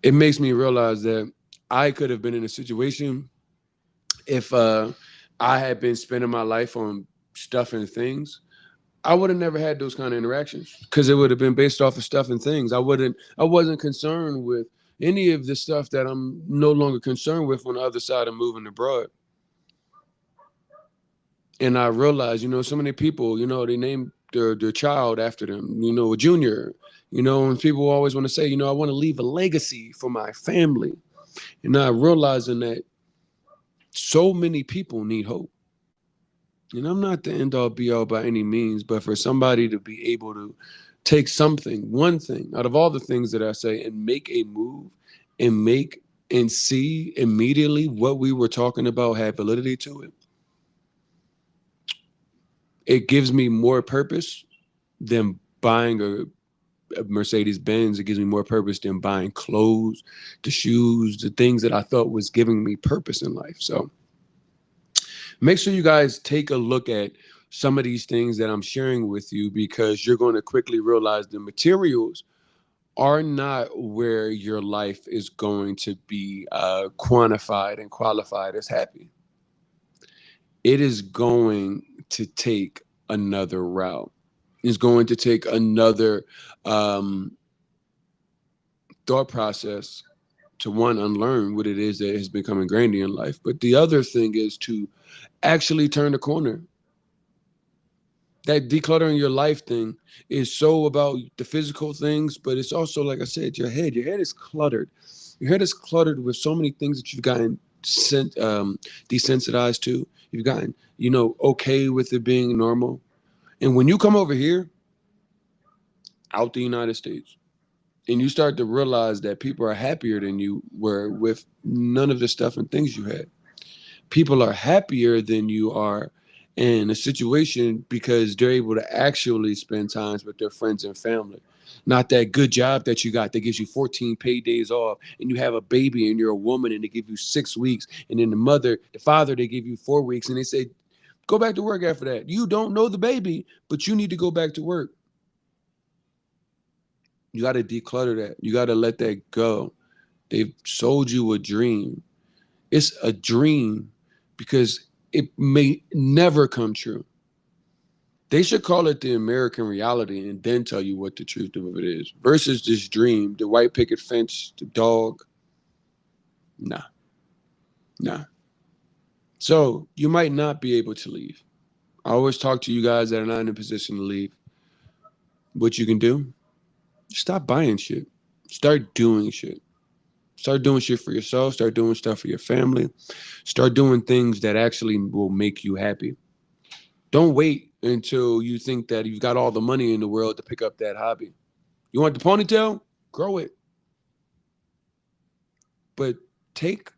it makes me realize that I could have been in a situation if I had been spending my life on stuff and things. I would have never had those kind of interactions because it would have been based off of stuff and things. I wasn't concerned with any of the stuff that I'm no longer concerned with on the other side of moving abroad. And I realized, so many people, they name their child after them, a junior, and people always want to say, I want to leave a legacy for my family. And not realizing that so many people need hope. And I'm not the end all be all by any means, but for somebody to be able to take something, one thing out of all the things that I say and make a move and make and see immediately what we were talking about have validity to it, it gives me more purpose than buying a Mercedes Benz. It gives me more purpose than buying clothes, the shoes, the things that I thought was giving me purpose in life. So make sure you guys take a look at some of these things that I'm sharing with you, because you're going to quickly realize the materials are not where your life is going to be quantified and qualified as happy. It is going to take another route. It's going to take another thought process to, one, unlearn what it is that has become ingrained in your life. But the other thing is to actually turn the corner. That decluttering your life thing is so about the physical things, but it's also, like I said, your head. Your head is cluttered. Your head is cluttered with so many things that you've gotten desensitized to. You've gotten, okay with it being normal. And when you come over here, out the United States, and you start to realize that people are happier than you were with none of the stuff and things you had. People are happier than you are in a situation because they're able to actually spend times with their friends and family. Not that good job that you got that gives you 14 paid days off, and you have a baby and you're a woman and they give you 6 weeks, and then the father, they give you 4 weeks, and they say, go back to work after that. You don't know the baby, but you need to go back to work. You got to declutter that. You got to let that go. They've sold you a dream. It's a dream because it may never come true. They should call it the American reality and then tell you what the truth of it is, versus this dream, the white picket fence, the dog. Nah, nah. So you might not be able to leave. I always talk to you guys that are not in a position to leave. What you can do, stop buying shit. Start doing shit. Start doing shit for yourself. Start doing stuff for your family. Start doing things that actually will make you happy. Don't wait until you think that you've got all the money in the world to pick up that hobby. You want the ponytail? Grow it. But take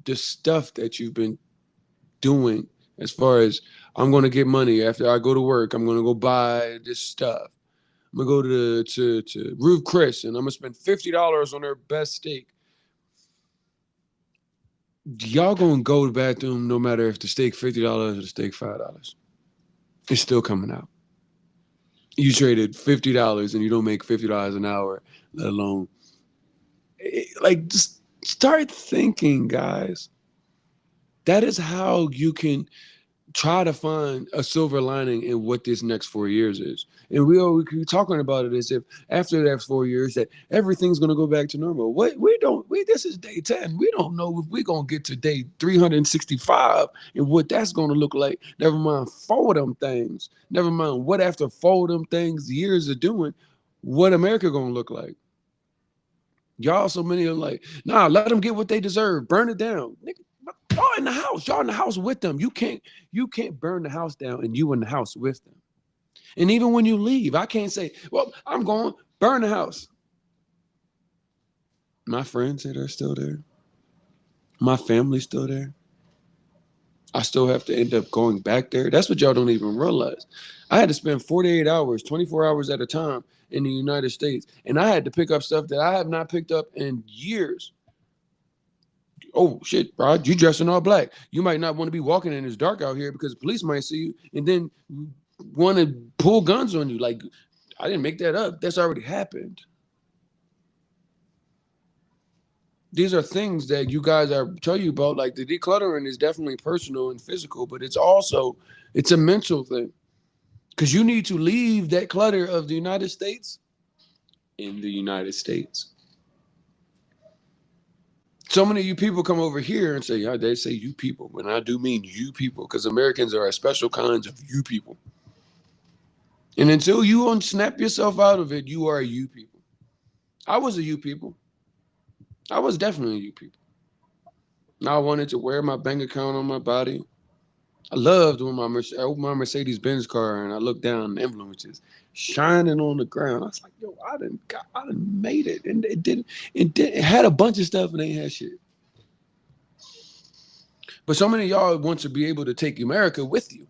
the stuff that you've been doing, as far as, I'm going to get money after I go to work. I'm going to go buy this stuff. I'm going to go to Ruth Chris and I'm going to spend $50 on their best steak. Y'all going to go to the bathroom no matter if the steak $50 or the steak $5. It's still coming out. You traded $50 and you don't make $50 an hour, let alone, just start thinking, guys. That is how you can try to find a silver lining in what this next 4 years is. And we keep talking about it as if after that 4 years that everything's going to go back to normal. This is day 10. We don't know if we're going to get to day 365 and what that's going to look like. Never mind 4 of them things. Never mind what after 4 of them things, years of doing, what America going to look like. Y'all, so many are like, nah, let them get what they deserve. Burn it down. Nigga, y'all in the house. Y'all in the house with them. You can't burn the house down and you in the house with them. And even when you leave, I can't say, well, I'm going burn the house. My friends that are still there. My family's still there. I still have to end up going back there. That's what y'all don't even realize. I had to spend 48 hours, 24 hours at a time in the United States. And I had to pick up stuff that I have not picked up in years. Oh, shit, bro, you dressing all black. You might not want to be walking in this dark out here because the police might see you and then want to pull guns on you. Like, I didn't make that up. That's already happened. These are things that you guys are tell you about. Like, the decluttering is definitely personal and physical, but it's a mental thing. Because you need to leave that clutter of the United States in the United States. So many of you people come over here and say, yeah, they say you people. And I do mean you people, because Americans are a special kinds of you people. And until you unsnap yourself out of it, you are a you people. I was a you people. I was definitely a you people. Now I wanted to wear my bank account on my body. I loved when I opened my Mercedes Benz car and I looked down, the emblem was just shining on the ground. I was like, yo, I done made it. And it had a bunch of stuff and they had shit. But so many of y'all want to be able to take America with you.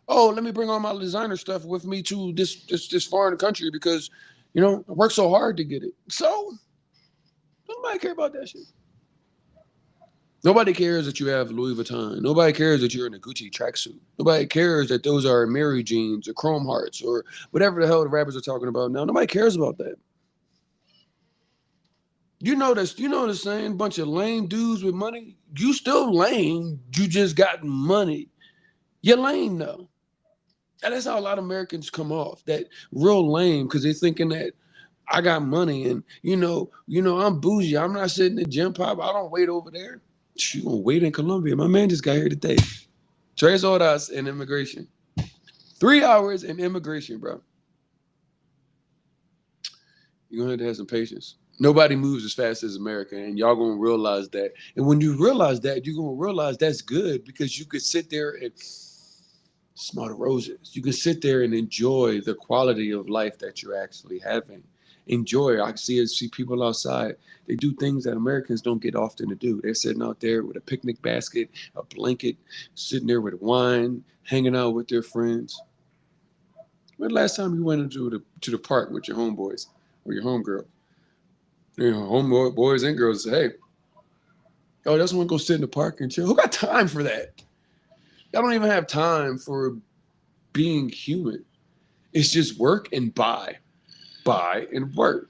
Oh, let me bring all my designer stuff with me to this foreign country because, I worked so hard to get it. So nobody care about that shit. Nobody cares that you have Louis Vuitton. Nobody cares that you're in a Gucci tracksuit. Nobody cares that those are Mary jeans or Chrome Hearts or whatever the hell the rappers are talking about now. Nobody cares about that. You know the same bunch of lame dudes with money. You still lame. You just got money. You're lame though. And that's how a lot of Americans come off. That real lame because they're thinking that I got money and I'm bougie. I'm not sitting in gym pop. I don't wait over there. You gonna wait in Colombia? My man just got here today. 3 horas in immigration. 3 hours in immigration, bro. You're gonna have to have some patience. Nobody moves as fast as America, and y'all gonna realize that. And when you realize that, you're gonna realize that's good because you could sit there and smell the roses. You can sit there and enjoy the quality of life that you're actually having. Enjoy. I see people outside. They do things that Americans don't get often to do. They're sitting out there with a picnic basket, a blanket, sitting there with wine, hanging out with their friends. When the last time you went into the park with your homeboys or your homegirl? Homeboys and girls say, hey, y'all just want to go sit in the park and chill. Who got time for that? Y'all don't even have time for being human. It's just work and buy and work.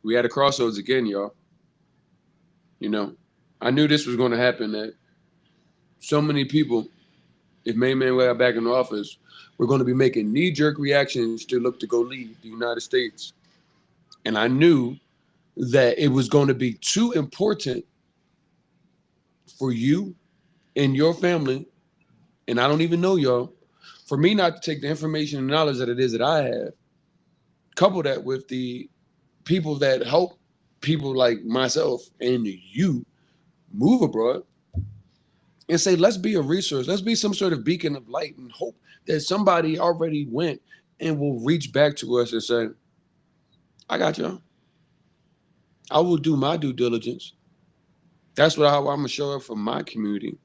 We had a crossroads again, y'all. I knew this was going to happen, that so many people, if main man got back in the office, we're going to be making knee-jerk reactions to look to go leave the United States. And I knew that it was going to be too important for you and your family, and I don't even know y'all, for me not to take the information and knowledge that it is that I have, couple that with the people that help people like myself and you move abroad, and say, let's be a resource. Let's be some sort of beacon of light and hope that somebody already went and will reach back to us and say, I got y'all. I will do my due diligence. That's how I'm going to show up for my community,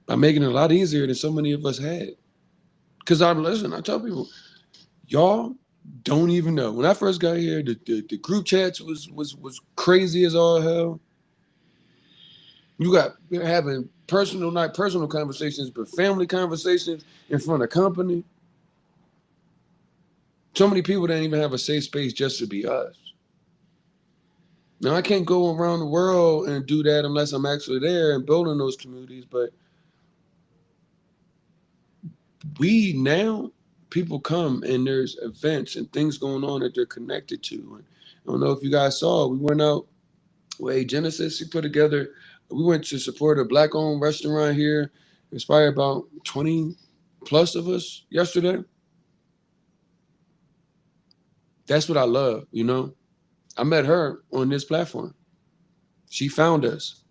by making it a lot easier than so many of us had. Because I tell people, y'all don't even know. When I first got here, the group chats was crazy as all hell. We're having not personal conversations, but family conversations in front of company. So many people didn't even have a safe space just to be us. Now, I can't go around the world and do that unless I'm actually there and building those communities. But people come and there's events and things going on that they're connected to. And I don't know if you guys saw, we went out with Genesis. We went to support a Black-owned restaurant here. There's probably about 20 plus of us yesterday. That's what I love, I met her on this platform. She found us.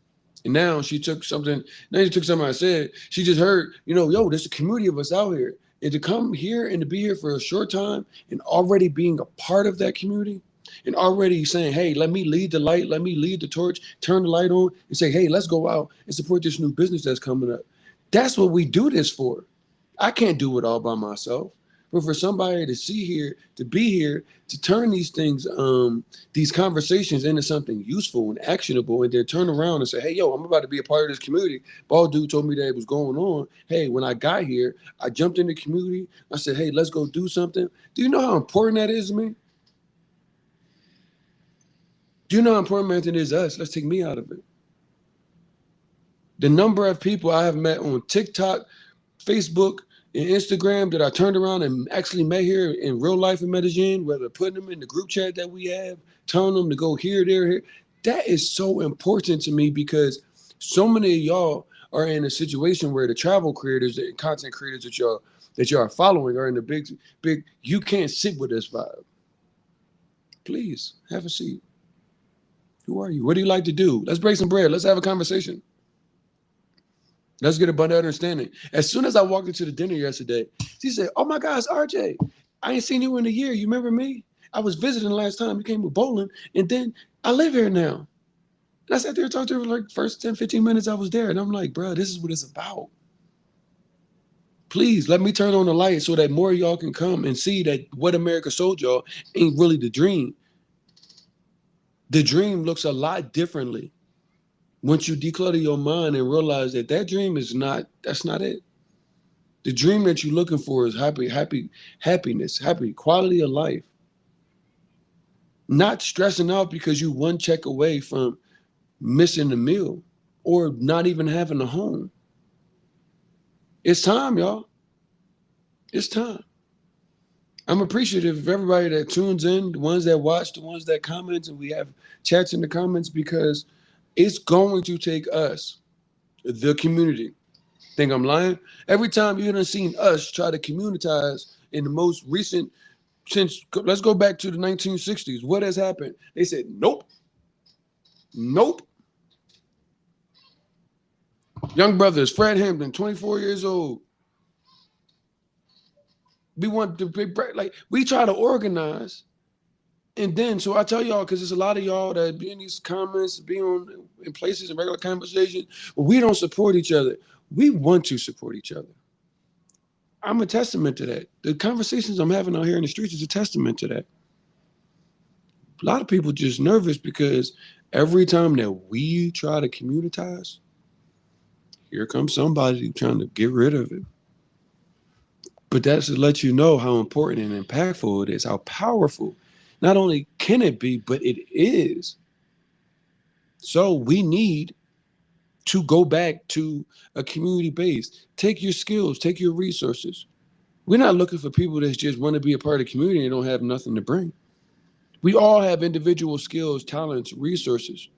And now she took something I said. She just heard, there's a community of us out here. And to come here and to be here for a short time and already being a part of that community and already saying, hey, let me lead the light, let me lead the torch, turn the light on and say, hey, let's go out and support this new business that's coming up. That's what we do this for. I can't do it all by myself. But for somebody to be here, to turn these things, these conversations into something useful and actionable, and then turn around and say, hey, yo, I'm about to be a part of this community. Bald dude told me that it was going on. Hey, when I got here, I jumped in the community. I said, hey, let's go do something. Do you know how important that is to me? Do you know how important it is to us? Let's take me out of it. The number of people I have met on TikTok, Facebook, in Instagram that I turned around and actually met here in real life in Medellin, whether putting them in the group chat that we have, telling them to go here, there, here. That is so important to me because so many of y'all are in a situation where the travel creators and content creators that y'all are following are in the big you can't sit with us vibe. Please have a seat. Who are you? What do you like to do? Let's break some bread. Let's have a conversation. Let's get a better understanding. As soon as I walked into the dinner yesterday, she said, "Oh my gosh, RJ, I ain't seen you in a year. You remember me? I was visiting last time. You came with bowling, and then I live here now." And I sat there and talked to her for like first 10, 15 minutes I was there. And I'm like, bro, this is what it's about. Please let me turn on the light so that more of y'all can come and see that what America sold y'all ain't really the dream. The dream looks a lot differently once you declutter your mind and realize that that dream is not, that's not it. The dream that you're looking for is happiness, happy quality of life. Not stressing out because you one check away from missing a meal or not even having a home. It's time, y'all. It's time. I'm appreciative of everybody that tunes in, the ones that watch, the ones that comment, and we have chats in the comments because it's going to take us, the community. Think I'm lying? Every time you done seen us try to communitize in the most recent, since let's go back to the 1960s. What has happened? They said, nope, nope. Young brothers, Fred Hampton, 24 years old. We want to be like we try to organize, and then so I tell y'all because there's a lot of y'all that be in these comments, be on in places in regular conversation, but we don't support each other. We want to support each other. I'm a testament to that. The conversations I'm having out here in the streets is a testament to that. A lot of people just nervous because every time that we try to communitize, here comes somebody trying to get rid of it. But that's to let you know how important and impactful it is, how powerful. Not only can it be, but it is. So we need to go back to a community base. Take your skills, take your resources. We're not looking for people that just want to be a part of the community and don't have nothing to bring. We all have individual skills, talents, resources.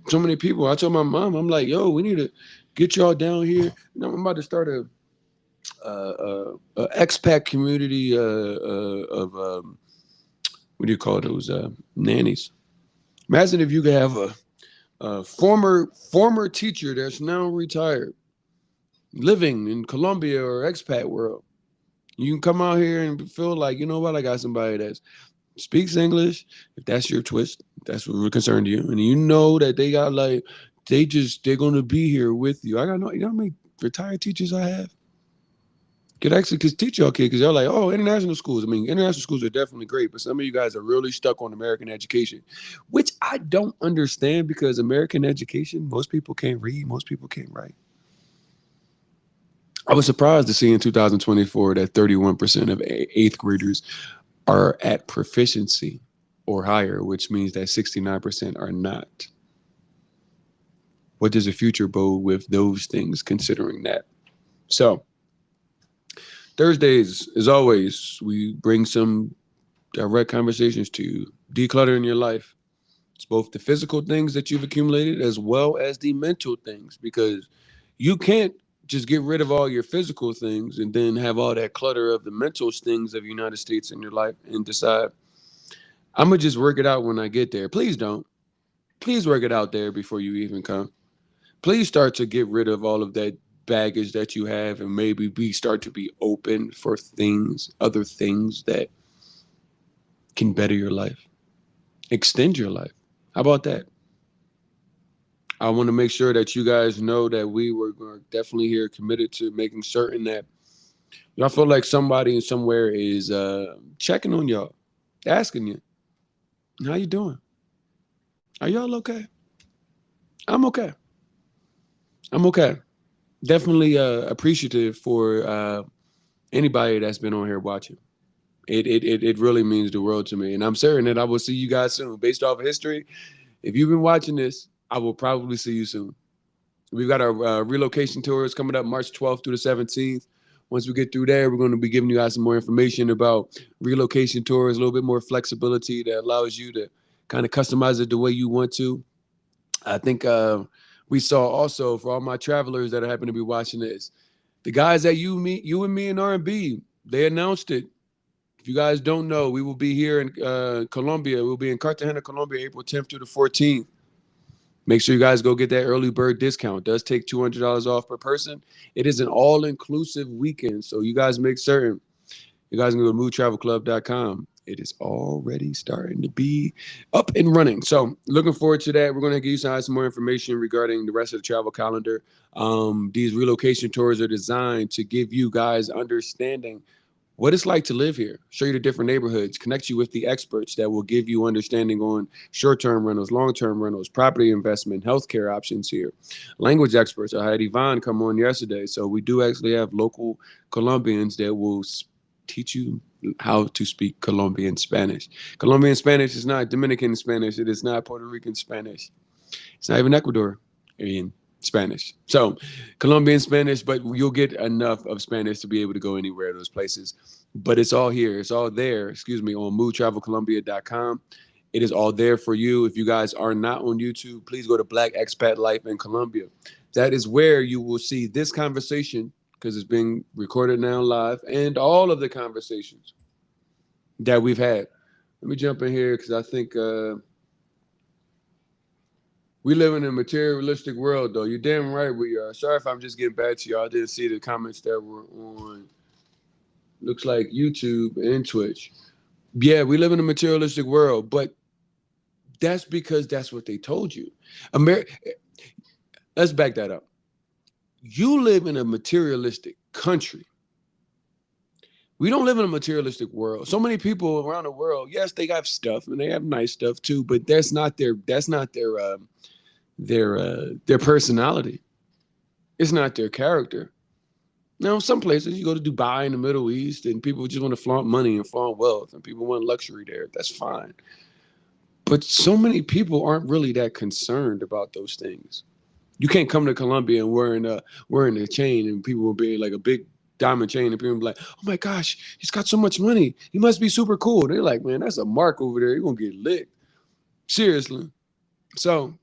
So many people. I told my mom, I'm like, yo, we need to get y'all down here. I'm about to start a expat community of what do you call those nannies? Imagine if you could have a former teacher that's now retired, living in Colombia or expat world. You can come out here and feel like, you know what, I got somebody that speaks English. If that's your twist, that's what we're concerned to you, and you know that they got like they're gonna be here with you. I got no, you know how many retired teachers I have. Could actually could teach y'all kids because y'all like, oh, international schools. I mean, international schools are definitely great, but some of you guys are really stuck on American education, which I don't understand because American education, most people can't read, most people can't write. I was surprised to see in 2024 that 31% of eighth graders are at proficiency or higher, which means that 69% are not. What does the future bode with those things considering that? So, Thursdays, as always, we bring some direct conversations to you. Decluttering your life. It's both the physical things that you've accumulated as well as the mental things because you can't just get rid of all your physical things and then have all that clutter of the mental things of the United States in your life and decide, I'm going to just work it out when I get there. Please don't. Please work it out there before you even come. Please start to get rid of all of that baggage that you have and maybe start to be open for things, other things that can better your life, extend your life. How about that? I want to make sure that you guys know that we were definitely here committed to making certain that y'all feel like somebody somewhere is checking on y'all, asking you, how you doing? Are y'all okay? I'm okay. I'm okay. Definitely appreciative for anybody that's been on here watching. It really means the world to me. And I'm certain that I will see you guys soon. Based off of history, if you've been watching this, I will probably see you soon. We've got our relocation tours coming up March 12th through the 17th. Once we get through there, we're going to be giving you guys some more information about relocation tours, a little bit more flexibility that allows you to kind of customize it the way you want to. I think we saw also for all my travelers that happen to be watching this, the guys that you and me in R&B, they announced it. If you guys don't know, we will be here in Colombia. We'll be in Cartagena, Colombia, April 10th through the 14th. Make sure you guys go get that early bird discount. It does take $200 off per person. It is an all-inclusive weekend, so you guys make certain you guys can go to moodtravelclub.com. It is already starting to be up and running. So looking forward to that. We're going to give you some more information regarding the rest of the travel calendar. These relocation tours are designed to give you guys understanding what it's like to live here, show you the different neighborhoods, connect you with the experts that will give you understanding on short-term rentals, long-term rentals, property investment, healthcare options here. Language experts. I had Yvonne come on yesterday. So we do actually have local Colombians that will teach you how to speak Colombian Spanish. Colombian Spanish is not Dominican Spanish. It is not Puerto Rican Spanish. It's not even Ecuadorian Spanish. So Colombian Spanish, but you'll get enough of Spanish to be able to go anywhere those places. But it's all here. It's all there, on moodtravelcolombia.com. It is all there for you. If you guys are not on YouTube, please go to Black Expat Life in Colombia. That is where you will see this conversation because it's being recorded now live and all of the conversations that we've had. Let me jump in here because I think we live in a materialistic world, though. You're damn right we are. Sorry if I'm just getting back to y'all. I didn't see the comments that were on, looks like YouTube and Twitch. Yeah, we live in a materialistic world, but that's because that's what they told you. Let's back that up. You live in a materialistic country. We don't live in a materialistic world. So many people around the world, yes, they got stuff and they have nice stuff too, but that's not their personality. It's not their character. Now, some places you go to Dubai in the Middle East and people just want to flaunt money and flaunt wealth and people want luxury there. That's fine. But so many people aren't really that concerned about those things. You can't come to Colombia and wearing a chain and people will be like a big diamond chain and people will be like, oh my gosh, he's got so much money. He must be super cool. They're like, man, that's a mark over there. You're going to get licked. Seriously. So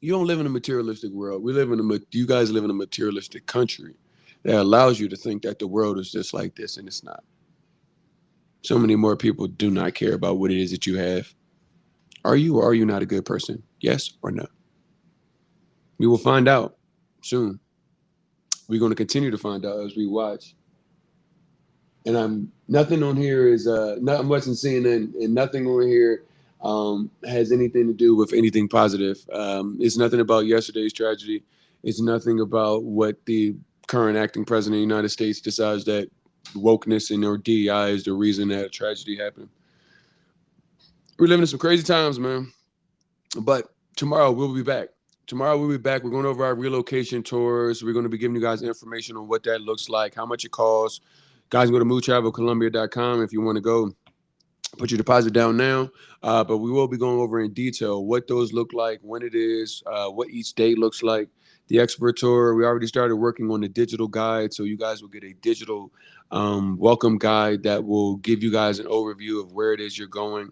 you don't live in a materialistic world. You guys live in a materialistic country that allows you to think that the world is just like this, and it's not. So many more people do not care about what it is that you have. Are you or are you not a good person? Yes or no? We will find out soon. We're going to continue to find out as we watch. And nothing on here is nothing much in CNN, and nothing on here has anything to do with anything positive. It's nothing about yesterday's tragedy. It's nothing about what the current acting president of the United States decides that wokeness and or DEI is the reason that a tragedy happened. We're living in some crazy times, man. But tomorrow we'll be back. Tomorrow we'll be back. We're going over our relocation tours. We're going to be giving you guys information on what that looks like, how much it costs. Guys, go to moodtravelcolombia.com if you want to go. Put your deposit down now, but we will be going over in detail what those look like, when it is, what each day looks like. The expert tour, we already started working on the digital guide, so you guys will get a digital welcome guide that will give you guys an overview of where it is you're going,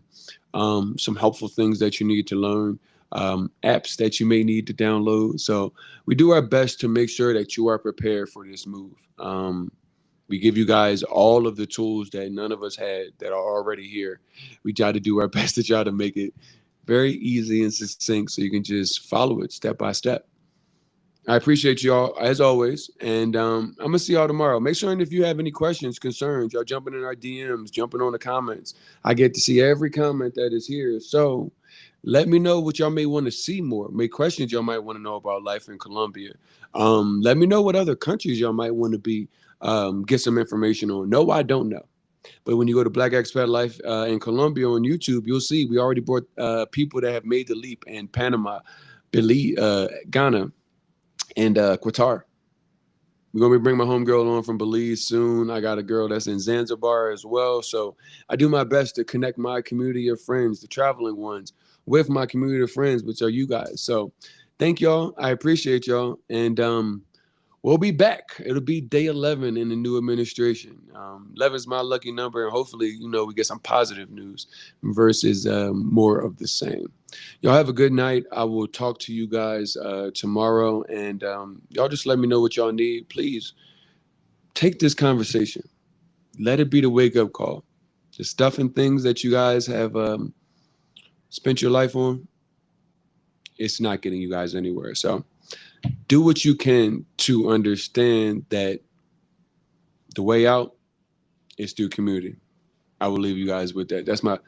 some helpful things that you need to learn, apps that you may need to download. So we do our best to make sure that you are prepared for this move. We give you guys all of the tools that none of us had that are already here. We try to do our best to try to make it very easy and succinct so you can just follow it step by step. I appreciate y'all as always. And I'm going to see y'all tomorrow. Make sure, and if you have any questions, concerns, y'all jumping in our DMs, jumping on the comments. I get to see every comment that is here. So let me know what y'all may want to see more. Make questions y'all might want to know about life in Colombia. Let me know what other countries y'all might want to be. Get some information on. No, I don't know. But when you go to Black Expat Life in Colombia on YouTube, you'll see we already brought people that have made the leap in Panama, Belize, Ghana, and Qatar. We're going to be bringing my homegirl on from Belize soon. I got a girl that's in Zanzibar as well. So I do my best to connect my community of friends, the traveling ones, with my community of friends, which are you guys. So thank y'all. I appreciate y'all. And we'll be back. It'll be day 11 in the new administration. 11 is my lucky number, and hopefully, we get some positive news versus more of the same. Y'all have a good night. I will talk to you guys tomorrow, and y'all just let me know what y'all need. Please take this conversation. Let it be the wake up call. The stuff and things that you guys have spent your life on, it's not getting you guys anywhere. So do what you can to understand that the way out is through community. I will leave you guys with that. That's my,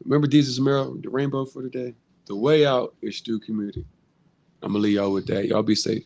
remember Jesus Mero, the rainbow for today? The way out is through community. I'm going to leave y'all with that. Y'all be safe.